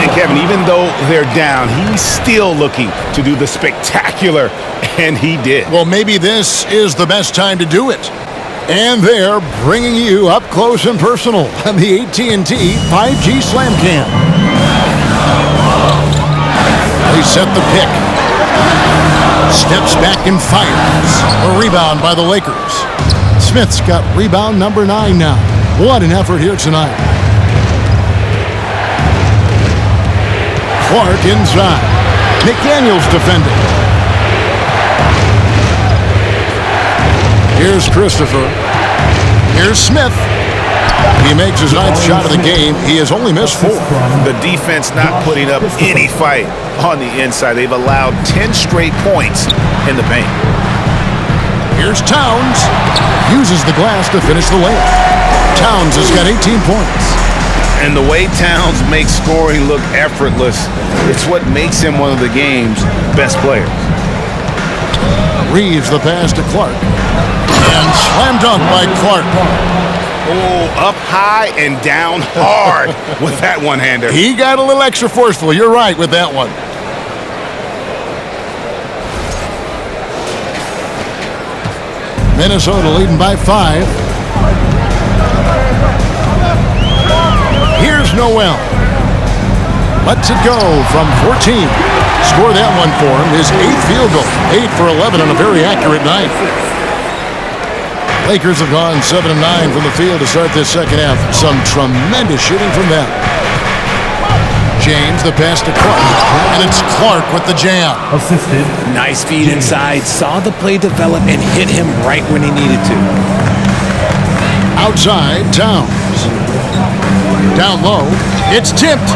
Speaker 5: And Kevin, even though they're down, he's still looking to do the spectacular, and he did.
Speaker 1: Well, maybe this is the best time to do it. And they're bringing you up close and personal on the AT&T 5G Slam Cam. They set the pick. Steps back and fires. A rebound by the Lakers. Smith's got rebound number 9 now. What an effort here tonight. Clark inside. McDaniels defending. Here's Christopher. Here's Smith. He makes his 9th shot of the game. He has only missed 4.
Speaker 5: The defense not putting up any fight on the inside. They've allowed 10 straight points in the paint.
Speaker 1: Here's Towns. Uses the glass to finish the layup. Towns has got 18 points.
Speaker 5: And the way Towns makes scoring look effortless, it's what makes him one of the game's best players.
Speaker 1: Reeves the pass to Clark. And slam dunk by Clark.
Speaker 5: Oh, up high and down hard with that one-hander.
Speaker 1: He got a little extra forceful. You're right with that one. Minnesota leading by 5. Here's Noel. Lets it go from 14. Score that one for him. His 8th field goal. 8 for 11 on a very accurate night. Lakers have gone 7 of 9 from the field to start this second half. Some tremendous shooting from them. James, the pass to Clark. And it's Clark with the jam.
Speaker 6: Assisted.
Speaker 3: Nice feed inside. Saw the play develop and hit him right when he needed to.
Speaker 1: Outside, Towns. Down low, it's tipped.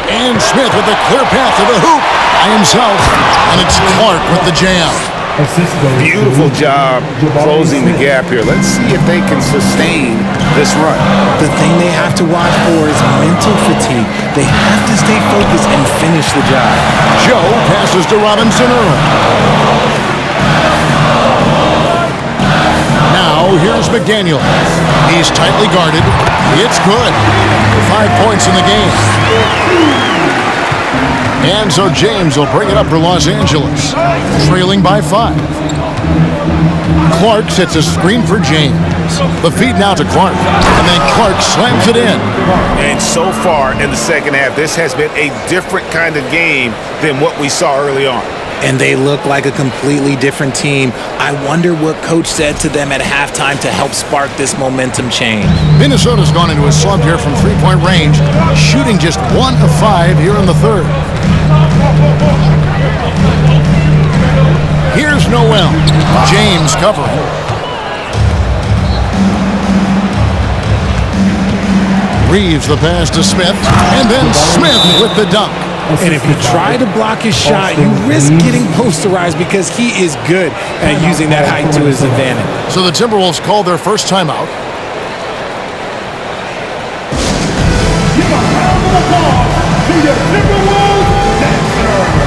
Speaker 1: And Smith with a clear path to the hoop by himself. And it's Clark with the jam.
Speaker 5: Beautiful job closing the gap here. Let's see if they can sustain this run.
Speaker 3: The thing they have to watch for is mental fatigue. They have to stay focused and finish the job.
Speaker 1: Joe passes to Robinson Earl. Now here's McDaniel. He's tightly guarded. It's good. 5 points in the game. And so James will bring it up for Los Angeles, trailing by 5. Clark sets a screen for James. The feed now to Clark, and then Clark slams it in.
Speaker 5: And so far in the second half, this has been a different kind of game than what we saw early on.
Speaker 3: And they look like a completely different team. I wonder what coach said to them at halftime to help spark this momentum change.
Speaker 1: Minnesota's gone into a slump here from three-point range, shooting just 1 of 5 here in the third. Here's Noel. James covering. Reeves the pass to Smith, and then Smith with the dunk.
Speaker 3: And if you try to block his shot, you risk getting posterized because he is good at using that height to his advantage.
Speaker 1: So the Timberwolves call their first timeout.
Speaker 6: Give a round of applause to your Timberwolves dancer.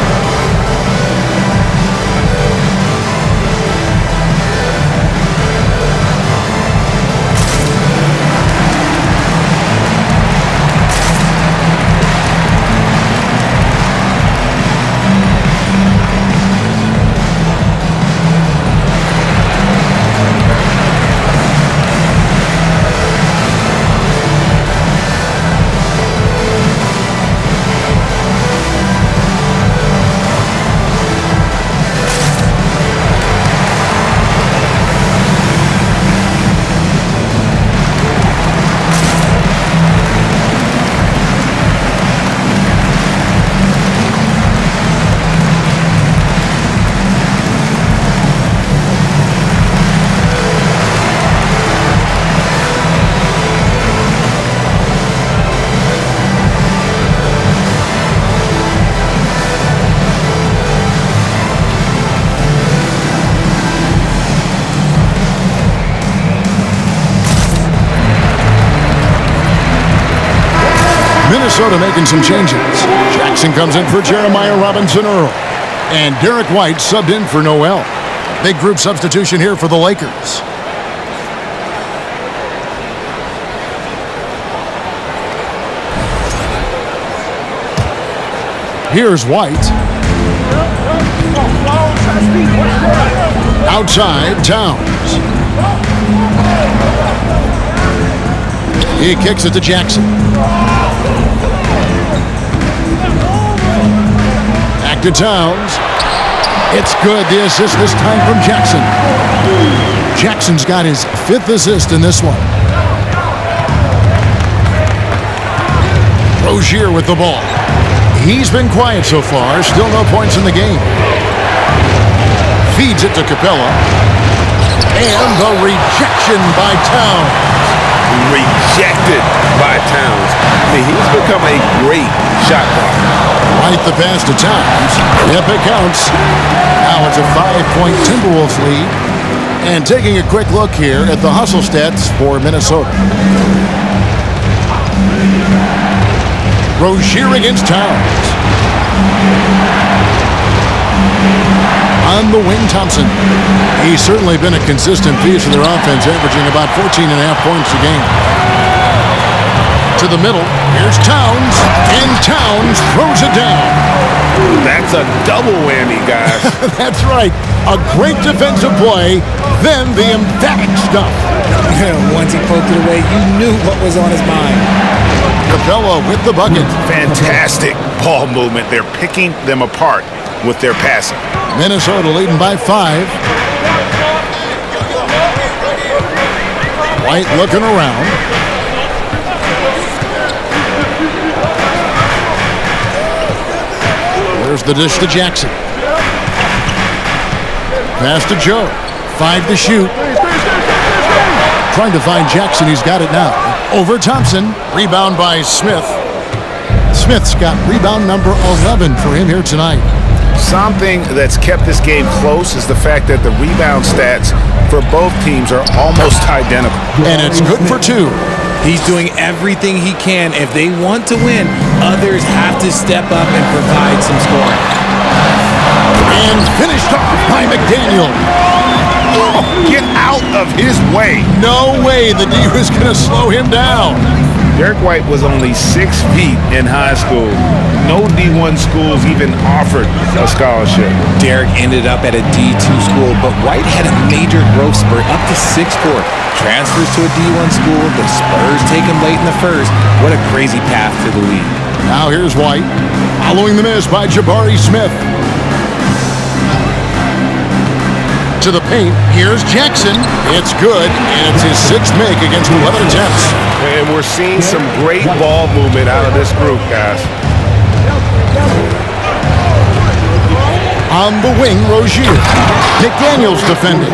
Speaker 1: Minnesota making some changes. Jackson comes in for Jeremiah Robinson Earl. And Derek White subbed in for Noel. Big group substitution here for the Lakers. Here's White. Outside, Towns. He kicks it to Jackson. Back to Towns. It's good. The assist this time from Jackson. Jackson's got his 5th assist in this one. Rozier with the ball. He's been quiet so far. Still no points in the game. Feeds it to Capella. And the rejection by Towns.
Speaker 4: Rejected by Towns. I mean, he's become a great shot blocker.
Speaker 1: Right the pass to Towns. Yep, it counts. Now it's a 5-point Timberwolves lead. And taking a quick look here at the hustle stats for Minnesota. Rozier against Towns. On the wing, Thompson. He's certainly been a consistent piece of their offense, averaging about 14.5 points a game. To the middle, here's Towns, and Towns throws it down.
Speaker 4: That's a double whammy, guys.
Speaker 1: That's right. A great defensive play, then the emphatic stuff.
Speaker 3: Once he poked it away, you knew what was on his mind.
Speaker 1: Capella with the bucket.
Speaker 5: Fantastic ball movement. They're picking them apart with their passing.
Speaker 1: Minnesota leading by 5. White looking around. There's the dish to Jackson. Pass to Joe. 5 to shoot. Trying to find Jackson. He's got it now. Over Thompson. Rebound by Smith. Smith's got rebound number 11 for him here tonight.
Speaker 5: Something that's kept this game close is the fact that the rebound stats for both teams are almost identical.
Speaker 1: And it's good for 2.
Speaker 3: He's doing everything he can. If they want to win, others have to step up and provide some scoring.
Speaker 1: And finished off by McDaniel.
Speaker 5: Oh, get out of his way.
Speaker 1: No way the D was going to slow him down.
Speaker 5: Derek White was only 6 feet in high school. No D1 schools even offered a scholarship.
Speaker 3: Derek ended up at a D2 school, but White had a major growth spurt up to 6'4". Transfers to a D1 school. The Spurs take him late in the first. What a crazy path to the league.
Speaker 1: Now here's White. Following the miss by Jabari Smith. To the paint. Here's Jackson. It's good, and it's his 6th make against 11 attempts.
Speaker 4: And we're seeing some great ball movement out of this group, guys.
Speaker 1: On the wing, Rozier. McDaniel's defending.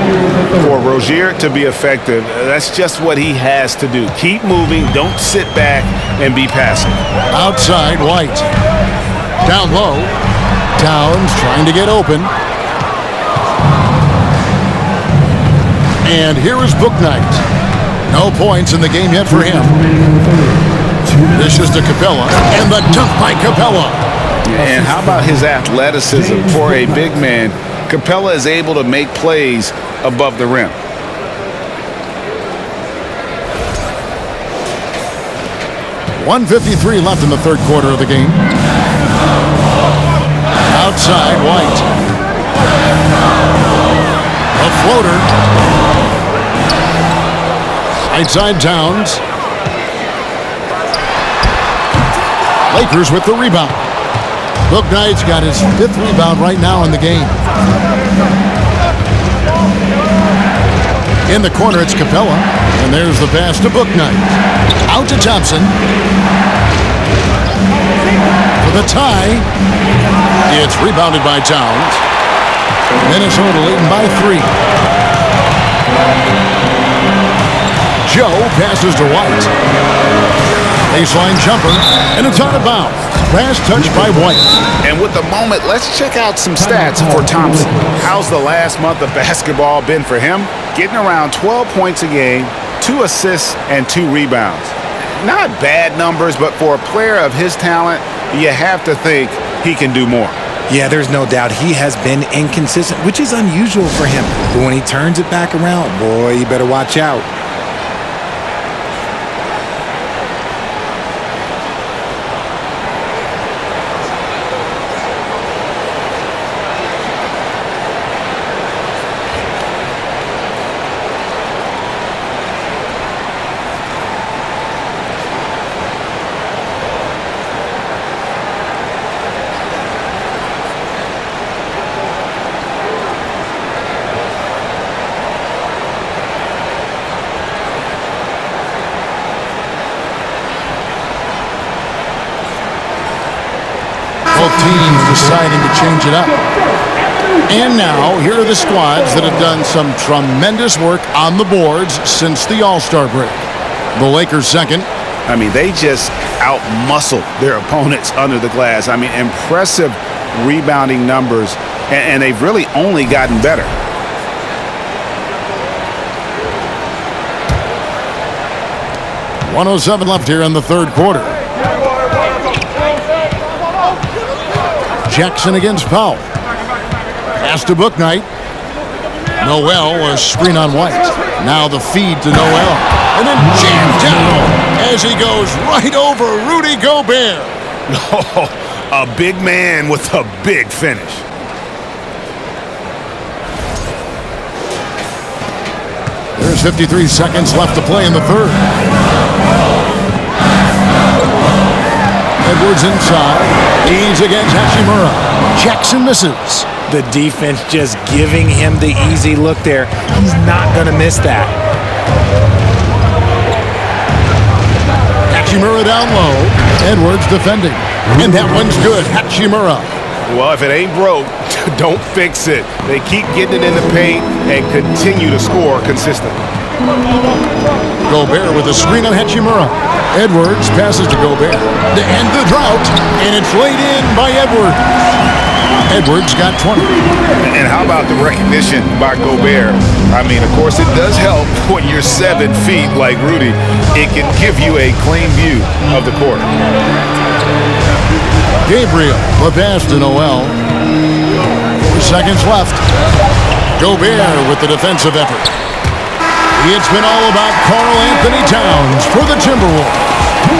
Speaker 5: For Rozier to be effective, that's just what he has to do. Keep moving, don't sit back and be passive.
Speaker 1: Outside, White. Down low. Towns trying to get open. And here is Bouknight. No points in the game yet for him. This is to Capella. And the dunk by Capella.
Speaker 5: And how about his athleticism for a big man? Capella is able to make plays above the rim.
Speaker 1: .153 left in the third quarter of the game. Outside, White. A floater. Outside Towns. Lakers with the rebound. Bouknight's got his 5th rebound right now in the game. In the corner, it's Capella. And there's the pass to Bouknight. Out to Thompson. For the tie. It's rebounded by Towns. Minnesota leading by 3. Joe passes to White. Baseline jumper, and it's out of bounds. Last touch by White.
Speaker 5: And with the moment, let's check out some stats for Thompson. How's the last month of basketball been for him? Getting around 12 points a game, 2 assists, and 2 rebounds. Not bad numbers, but for a player of his talent, you have to think he can do more.
Speaker 3: Yeah, there's no doubt he has been inconsistent, which is unusual for him. But when he turns it back around, boy, you better watch out.
Speaker 1: Teams deciding to change it up. And now, here are the squads that have done some tremendous work on the boards since the All-Star break. The Lakers second.
Speaker 5: I mean, they just out-muscled their opponents under the glass. I mean, impressive rebounding numbers, and they've really only gotten better.
Speaker 1: .107 left here in the third quarter. Jackson against Powell. Pass to Bouknight. Noel, a screen on White. Now the feed to Noel. And then jammed down as he goes right over Rudy Gobert.
Speaker 5: A big man with a big finish.
Speaker 1: There's 53 seconds left to play in the third. Edwards inside. He's against Hachimura. Jackson misses.
Speaker 3: The defense just giving him the easy look there. He's not going to miss that.
Speaker 1: Hachimura down low. Edwards defending. And that one's good. Hachimura.
Speaker 5: Well, if it ain't broke, don't fix it. They keep getting it in the paint and continue to score consistently.
Speaker 1: Gobert with a screen on Hachimura. Edwards passes to Gobert to end the drought, and it's laid in by Edwards. Edwards got 20.
Speaker 5: And how about the recognition by Gobert? I mean, of course, it does help when you're 7 feet like Rudy. It can give you a clean view of the court.
Speaker 1: Gabriel, the pass to Noel. 4 seconds left. Gobert with the defensive effort. It's been all about Karl Anthony Towns for the Timberwolves.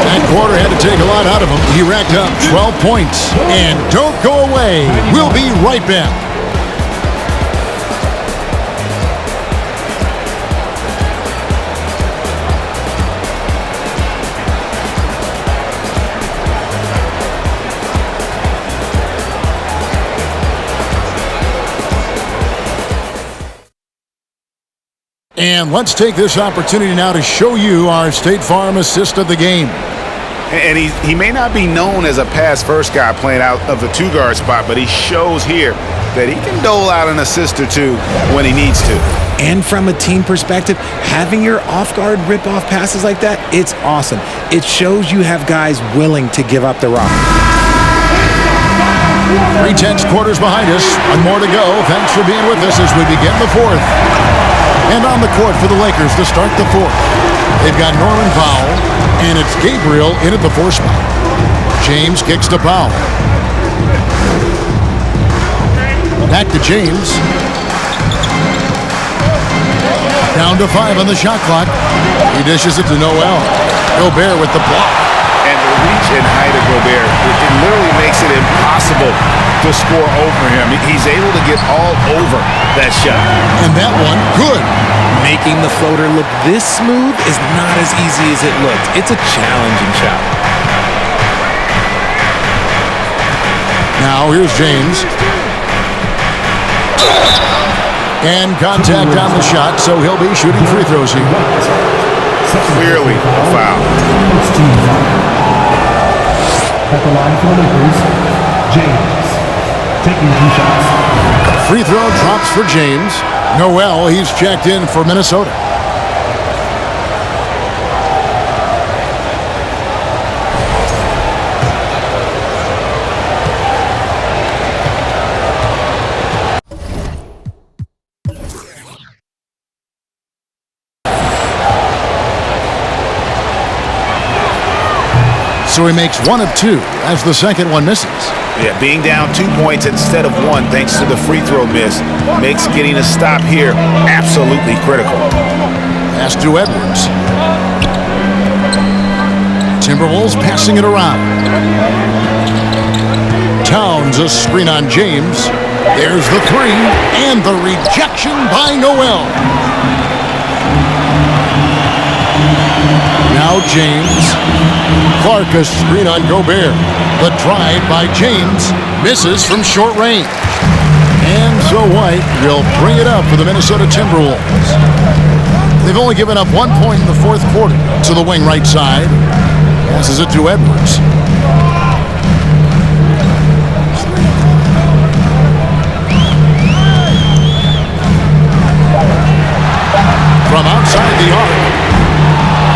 Speaker 1: That quarter had to take a lot out of him. He racked up 12 points. And don't go away. We'll be right back. And let's take this opportunity now to show you our State Farm assist of the game.
Speaker 5: And he may not be known as a pass-first guy playing out of the 2-guard spot, but he shows here that he can dole out an assist or two when he needs to.
Speaker 3: And from a team perspective, having your off-guard rip-off passes like that, it's awesome. It shows you have guys willing to give up the rock.
Speaker 1: 3 tenths quarters behind us. One more to go. Thanks for being with us as we begin the fourth. And on the court for the Lakers to start the fourth. They've got Norman Powell, and it's Gabriel in at the 4 spot. James kicks to Powell. Back to James. Down to 5 on the shot clock. He dishes it to Noel. Gobert with the block.
Speaker 5: And the reach and height of Gobert, it literally makes it impossible to score over him. He's able to get all over that shot.
Speaker 1: And that one, good.
Speaker 3: Making the floater look this smooth is not as easy as it looked. It's a challenging shot.
Speaker 1: Now here's James. And contact on the shot, so he'll be shooting free throws here.
Speaker 5: Clearly a foul.
Speaker 6: At the line for the Lakers, James taking 2 shots.
Speaker 1: Free throw drops for James. Noel, he's checked in for Minnesota. So he makes 1 of 2 as the second one misses.
Speaker 5: Yeah, being down 2 points instead of 1 thanks to the free throw miss makes getting a stop here absolutely critical.
Speaker 1: Pass to Edwards. Timberwolves passing it around. Towns a screen on James. There's the 3 and the rejection by Noel. Now James. Clark a screen on Gobert. The drive by James misses from short range. And so White will bring it up for the Minnesota Timberwolves. They've only given up 1 point in the 4th quarter. To the wing right side. Passes it to Edwards. From outside the arc.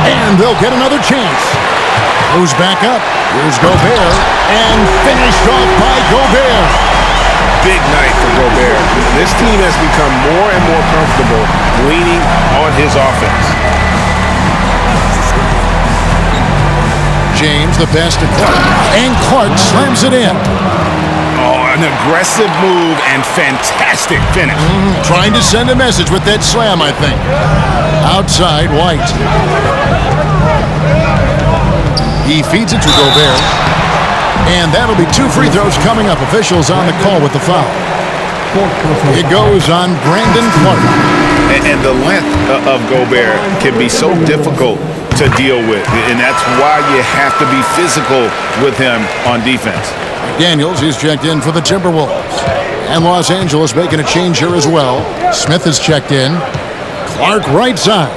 Speaker 1: And they'll get another chance. Goes back up. Here's Gobert. And finished off by Gobert.
Speaker 5: Big night for Gobert.
Speaker 4: This team has become more and more comfortable leaning on his offense.
Speaker 1: James the pass to Clark. And Clark slams it in.
Speaker 5: Oh, an aggressive move and fantastic finish.
Speaker 1: Trying to send a message with that slam, I think. Outside White. He feeds it to Gobert. And that'll be 2 free throws coming up. Officials on the call with the foul. It goes on Brandon Clark.
Speaker 5: And the length of Gobert can be so difficult to deal with. And that's why you have to be physical with him on defense.
Speaker 1: Daniels is checked in for the Timberwolves. And Los Angeles making a change here as well. Smith is checked in. Clark right side.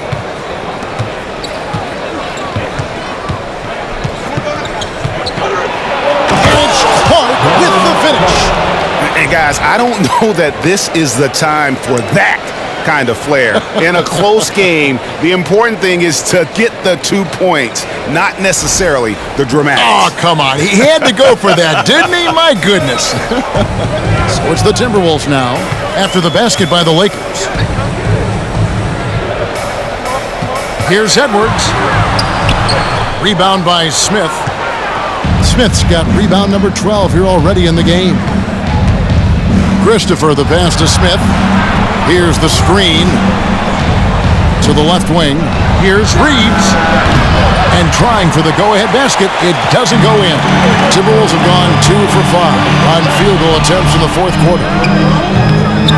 Speaker 1: With the finish.
Speaker 5: And guys, I don't know that this is the time for that kind of flair. In a close game, the important thing is to get the 2 points, not necessarily the dramatics.
Speaker 1: Oh, come on. He had to go for that, didn't he? My goodness. So it's the Timberwolves now after the basket by the Lakers. Here's Edwards. Rebound by Smith. Smith's got rebound number 12 here already in the game. Christopher the pass to Smith. Here's the screen to the left wing. Here's Reeves. And trying for the go-ahead basket. It doesn't go in. Timberwolves have gone 2 for 5 on field goal attempts in the 4th quarter.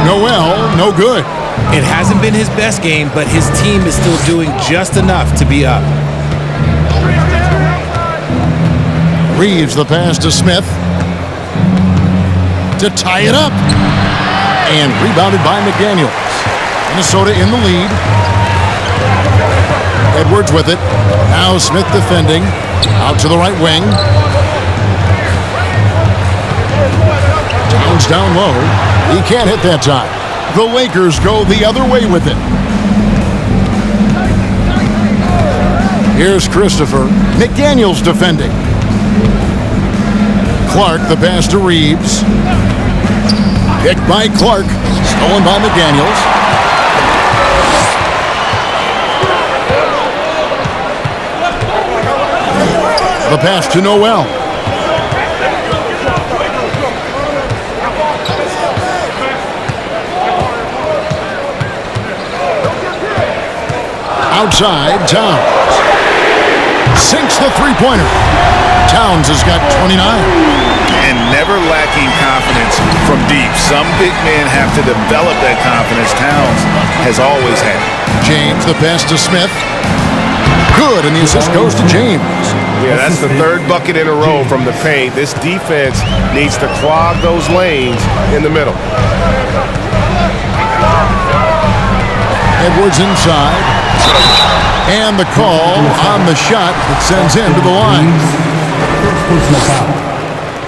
Speaker 1: Noel, no good.
Speaker 3: It hasn't been his best game, but his team is still doing just enough to be up.
Speaker 1: Reeves the pass to Smith to tie it up. And rebounded by McDaniels. Minnesota in the lead. Edwards with it. Now Smith defending. Out to the right wing. Towns down low. He can't hit that time. The Lakers go the other way with it. Here's Christopher. McDaniels defending. Clark, the pass to Reeves. Picked by Clark, stolen by McDaniels. The pass to Noel. Outside, Towns. Sinks the three-pointer. Towns has got 29.
Speaker 5: And never lacking confidence from deep. Some big men have to develop that confidence. Towns has always had.
Speaker 1: James, the pass to Smith. Good, and the assist goes to James.
Speaker 4: Yeah, that's the third bucket in a row from the paint. This defense needs to clog those lanes in the middle.
Speaker 1: Edwards inside. And the call on the shot that sends him to the line.
Speaker 6: Personal foul.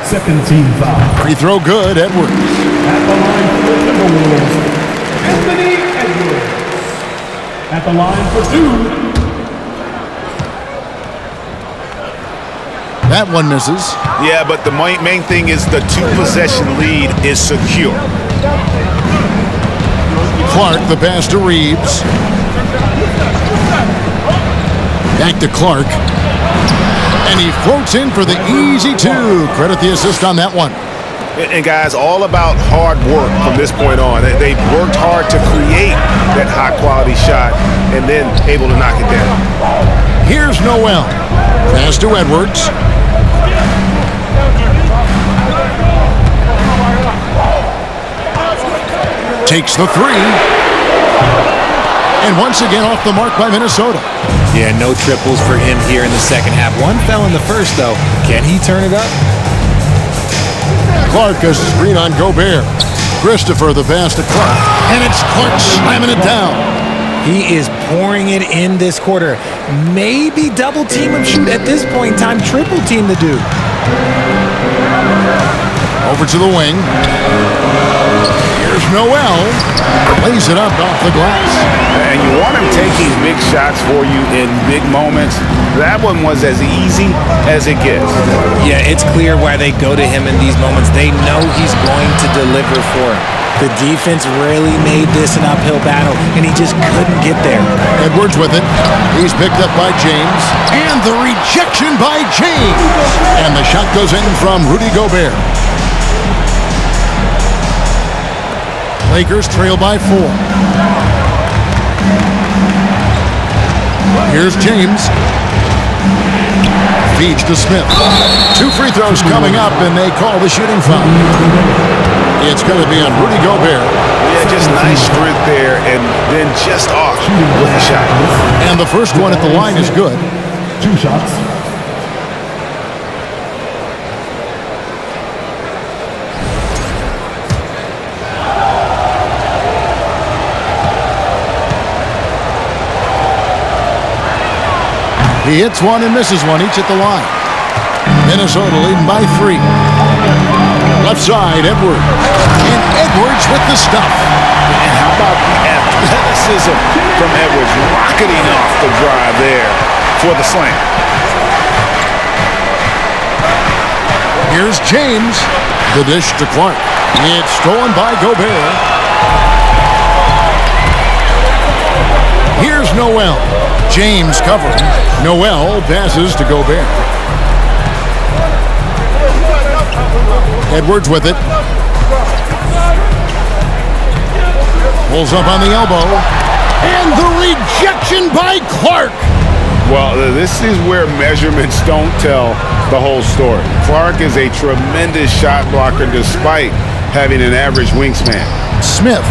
Speaker 6: Second team foul.
Speaker 1: Free throw good, Edwards.
Speaker 6: At the line for the Timberwolves, Anthony Edwards. At the line for two.
Speaker 1: That one misses.
Speaker 5: Yeah, but the main thing is the two-possession lead is secure.
Speaker 1: Clark, the pass to Reeves. Back to Clark. And he floats in for the easy two. Credit the assist on that one.
Speaker 4: And guys, all about hard work from this point on. They've worked hard to create that high-quality shot and then able to knock it down.
Speaker 1: Here's Noel. Pass to Edwards. Takes the three. And once again off the mark by Minnesota.
Speaker 3: Yeah, no triples for him here in the second half. One fell in the first, though. Can he turn it up?
Speaker 1: Clark has a screen on Gobert. Christopher, the pass to Clark. And it's Clark slamming it down.
Speaker 3: He is pouring it in this quarter. Maybe double team him, shoot at this point in time, triple team the dude.
Speaker 1: Over to the wing. Here's Noel. Lays it up off the glass.
Speaker 5: And you want him taking big shots for you in big moments. That one was as easy as it gets.
Speaker 3: Yeah, it's clear why they go to him in these moments. They know he's going to deliver for him. The defense really made this an uphill battle, and he just couldn't get there.
Speaker 1: Edwards with it. He's picked up by James. And the rejection by James. And the shot goes in from Rudy Gobert. Lakers trail by 4. Here's James. Feeds to Smith. 2 free throws coming up, and they call the shooting foul. It's going to be on Rudy Gobert.
Speaker 5: Yeah, just nice strength there, and then just off with the shot.
Speaker 1: And the first one at the line is good.
Speaker 6: 2 shots.
Speaker 1: He hits one and misses one, each at the line. Minnesota leading by 3. Left side, Edwards. And Edwards with the stuff.
Speaker 5: And how about the athleticism from Edwards rocketing off the drive there for the slam.
Speaker 1: Here's James. The dish to Clark. It's stolen by Gobert. Here's Noel. James covering. Noel passes to Gobert. Edwards with it. Pulls up on the elbow. And the rejection by Clark.
Speaker 4: Well, this is where measurements don't tell the whole story. Clark is a tremendous shot blocker despite having an average wingspan.
Speaker 1: Smith.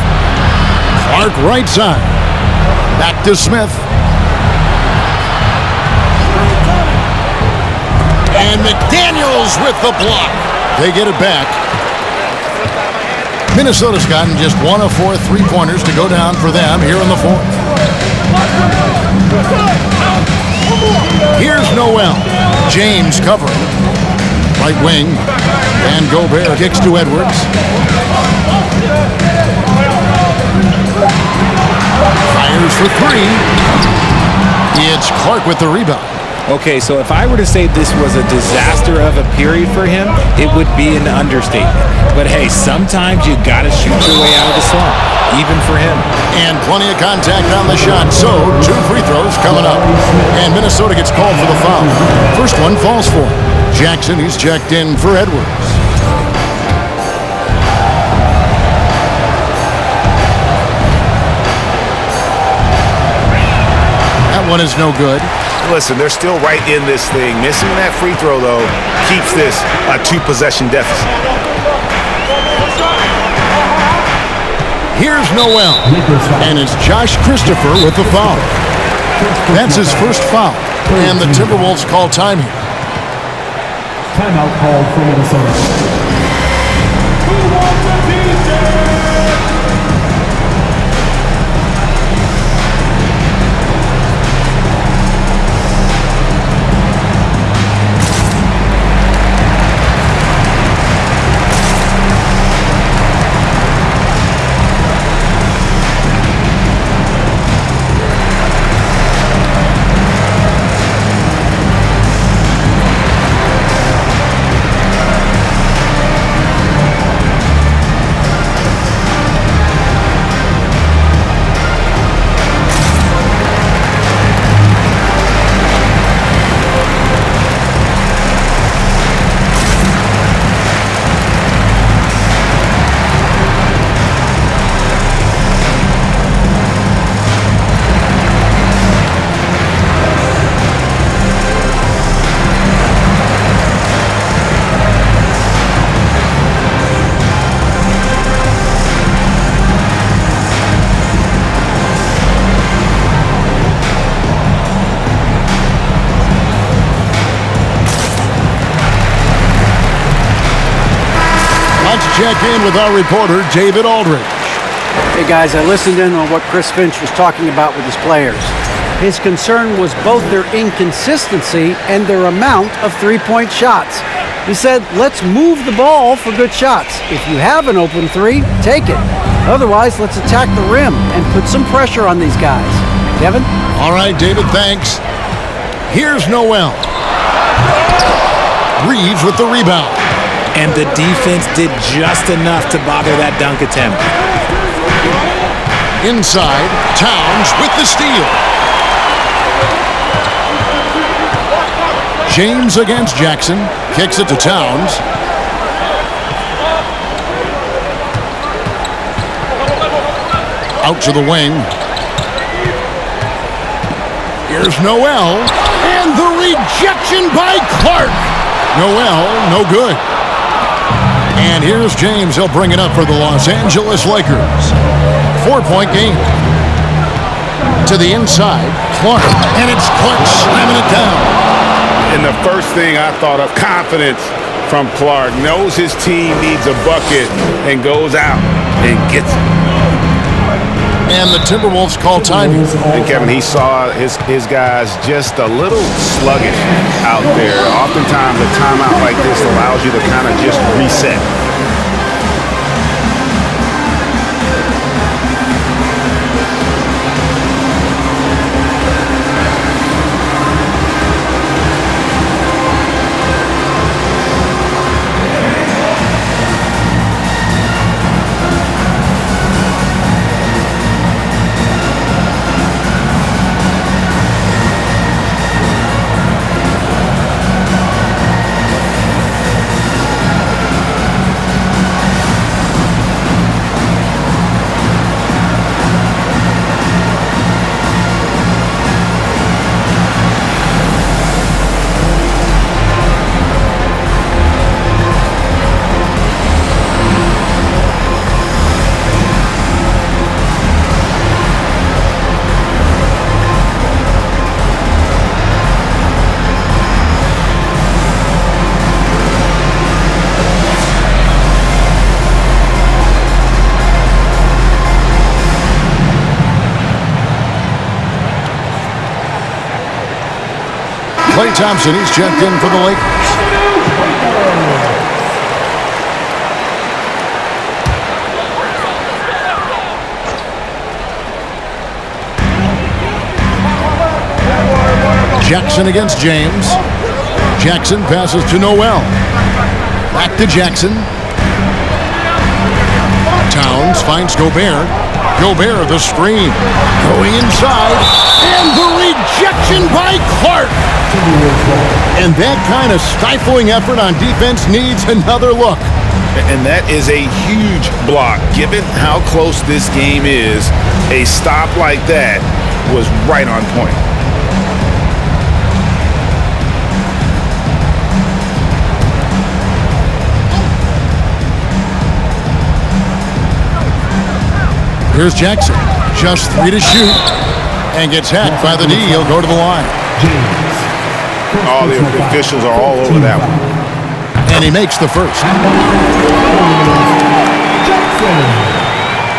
Speaker 1: Clark right side. Back to Smith. And McDaniels with the block. They get it back. Minnesota's gotten just 1 of 4 3-pointers to go down for them here in the 4th. Here's Noel. James covering. Right wing. And Gobert kicks to Edwards. Fires for 3. It's Clark with the rebound.
Speaker 3: Okay, so if I were to say this was a disaster of a period for him, it would be an understatement. But hey, sometimes you gotta shoot your way out of the slump, even for him.
Speaker 1: And plenty of contact on the shot, so 2 free throws coming up. And Minnesota gets called for the foul. First one falls for him. Jackson, he's checked in for Edwards. That one is no good.
Speaker 11: Listen, they're still right in this thing. Missing that free throw, though, keeps this a 2-possession deficit.
Speaker 1: Here's Noel, and it's Josh Christopher with the foul. That's his first foul, and the Timberwolves call time here.
Speaker 6: Timeout called for Minnesota.
Speaker 1: Check in with our reporter, David Aldridge.
Speaker 2: Hey guys, I listened in on what Chris Finch was talking about with his players. His concern was both their inconsistency and their amount of three-point shots. He said, let's move the ball for good shots. If you have an open three, take it. Otherwise, let's attack the rim and put some pressure on these guys. Kevin?
Speaker 1: All right, David, thanks. Here's Noel. Reeves with the rebound.
Speaker 3: And the defense did just enough to bother that dunk attempt.
Speaker 1: Inside, Towns with the steal. James against Jackson. Kicks it to Towns. Out to the wing. Here's Noel. And the rejection by Clark. Noel, no good. And here's James. He'll bring it up for the Los Angeles Lakers. 4-point game. To the inside, Clark. And it's Clark slamming it down.
Speaker 5: And the first thing I thought of, confidence from Clark. Knows his team needs a bucket and goes out and gets it.
Speaker 1: And the Timberwolves call time.
Speaker 11: And Kevin, he saw his guys just a little sluggish out there. Oftentimes a timeout like this allows you to kind of just reset.
Speaker 1: Klay Thompson, he's checked in for the Lakers. Jackson against James. Jackson passes to Noel. Back to Jackson. Towns finds Gobert. Gobert, the screen. Going inside. And the rejection by Clark. And that kind of stifling effort on defense needs another look.
Speaker 11: And that is a huge block. Given how close this game is, a stop like that was right on point.
Speaker 1: Here's Jackson. Just 3 to shoot. And gets hacked by the D. He'll go to the line.
Speaker 11: All the officials are all over that one.
Speaker 1: And he makes the first.
Speaker 6: Jackson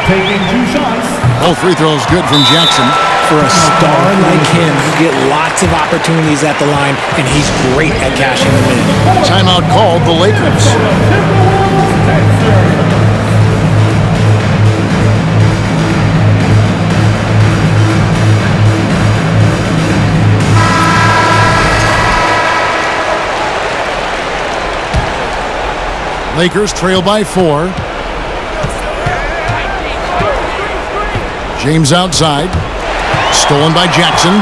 Speaker 6: taking 2 shots.
Speaker 1: Both free throws good from Jackson.
Speaker 3: For a star like him, you get lots of opportunities at the line, and he's great at cashing them in.
Speaker 1: Timeout called the Lakers. Lakers trail by 4. James outside. Stolen by Jackson.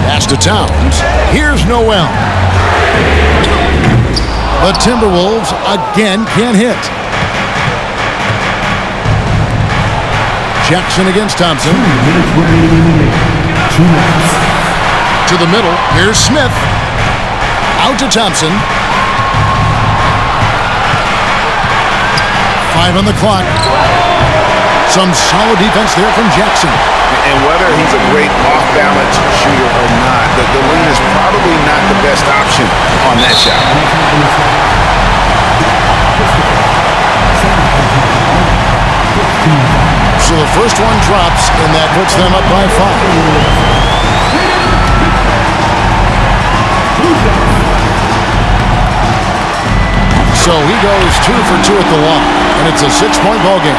Speaker 1: Pass to Towns. Here's Noel. The Timberwolves again can't hit. Jackson against Thompson.
Speaker 6: 2 minutes remaining. 2 minutes.
Speaker 1: To the middle. Here's Smith. Out to Thompson. 5 on the clock. Some solid defense there from Jackson.
Speaker 11: And whether he's a great off-balance shooter or not, the lane is probably not the best option on that shot.
Speaker 1: So the first one drops, and that puts them up by 5. So he goes 2 for 2 at the line, and it's a 6-point ball game.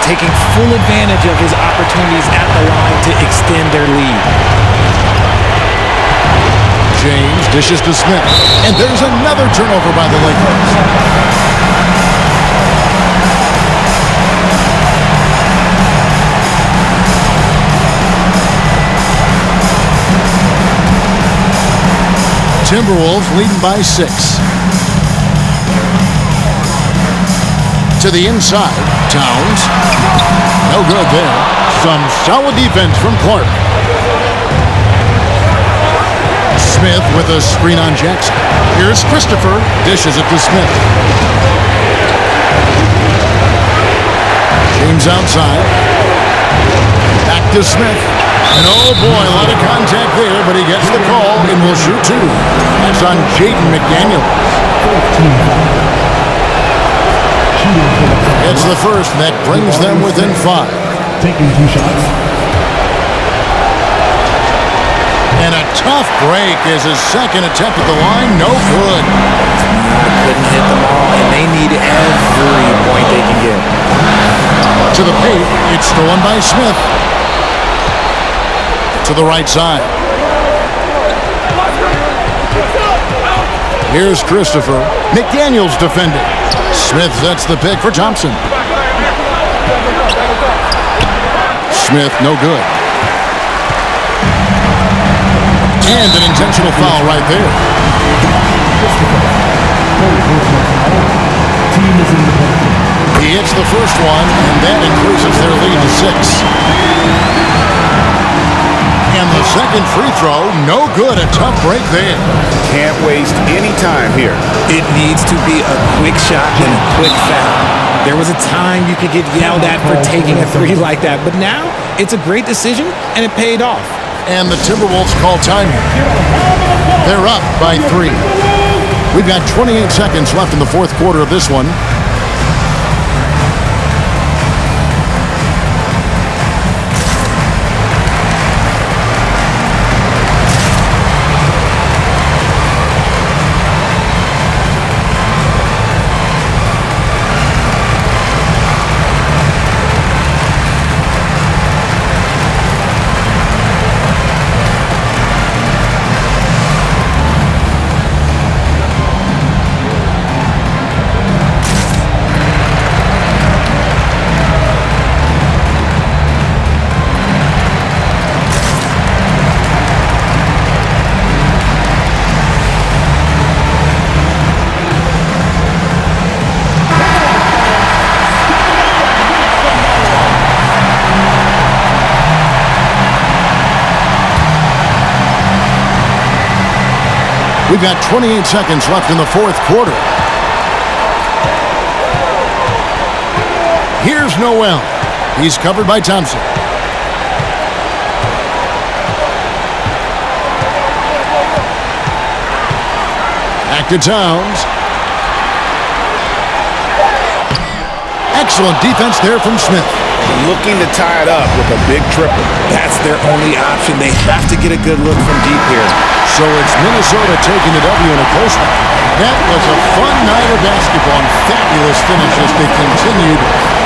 Speaker 3: Taking full advantage of his opportunities at the line to extend their lead.
Speaker 1: James dishes to Smith, and there's another turnover by the Lakers. Timberwolves leading by 6. To the inside, Towns. No good there. Some solid defense from Clark. Smith with a screen on Jackson. Here's Christopher. Dishes it to Smith. James outside. Back to Smith. And oh boy, a lot of contact there, but he gets the call and will shoot 2. That's on Jaden McDaniel. It's the first that brings them within 5.
Speaker 6: Taking 2 shots.
Speaker 1: And a tough break is his second attempt at the line. No good.
Speaker 3: Couldn't hit them all, and they need every point they can get.
Speaker 1: To the paint, it's stolen by Smith. To the right side. Here's Christopher. McDaniel's defending. Smith sets the pick for Thompson. Smith, no good. And an intentional foul right there. He hits the first one, and that increases their lead to 6. And the second free throw, no good. A tough break there.
Speaker 11: Can't waste any time here.
Speaker 3: It needs to be a quick shot and a quick foul. There was a time you could get yelled at for taking a 3 like that, but now it's a great decision, and it paid off.
Speaker 1: And the Timberwolves call time. They're up by 3. We've got 28 seconds left in the fourth quarter of this one. We've got 28 seconds left in the fourth quarter. Here's Noel. He's covered by Thompson. Back to Towns. Excellent defense there from Smith.
Speaker 11: Looking to tie it up with a big triple.
Speaker 3: That's their only option. They have to get a good look from deep here.
Speaker 1: So it's Minnesota taking the W in a close one. That was a fun night of basketball and fabulous finish as they continued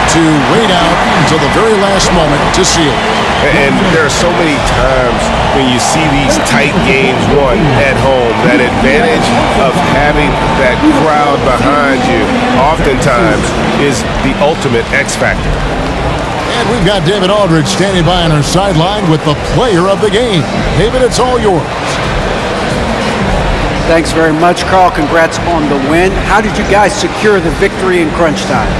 Speaker 1: to wait out until the very last moment to seal it.
Speaker 11: And there are so many times when you see these tight games won at home, that advantage of having that crowd behind you oftentimes is the ultimate X factor.
Speaker 1: And we've got David Aldridge standing by on our sideline with the player of the game. David, it's all yours.
Speaker 2: Thanks very much, Carl. Congrats on the win. How did you guys secure the victory in crunch time?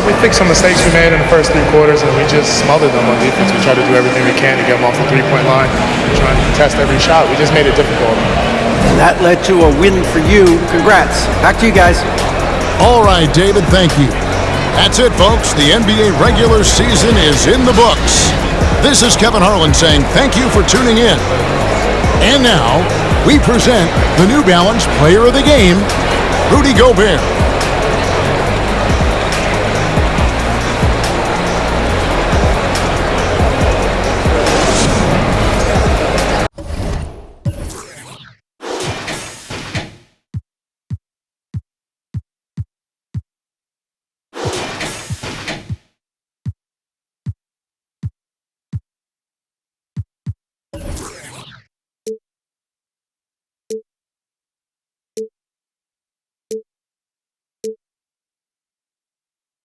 Speaker 7: We fixed some mistakes we made in the first 3 quarters, and we just smothered them on defense. We tried to do everything we can to get them off the three-point line, trying to contest every shot. We just made it difficult.
Speaker 2: That led to a win for you. Congrats. Back to you guys.
Speaker 1: All right, David, thank you. That's it, folks. The NBA regular season is in the books. This is Kevin Harlan saying thank you for tuning in. And now, we present the New Balance Player of the Game, Rudy Gobert.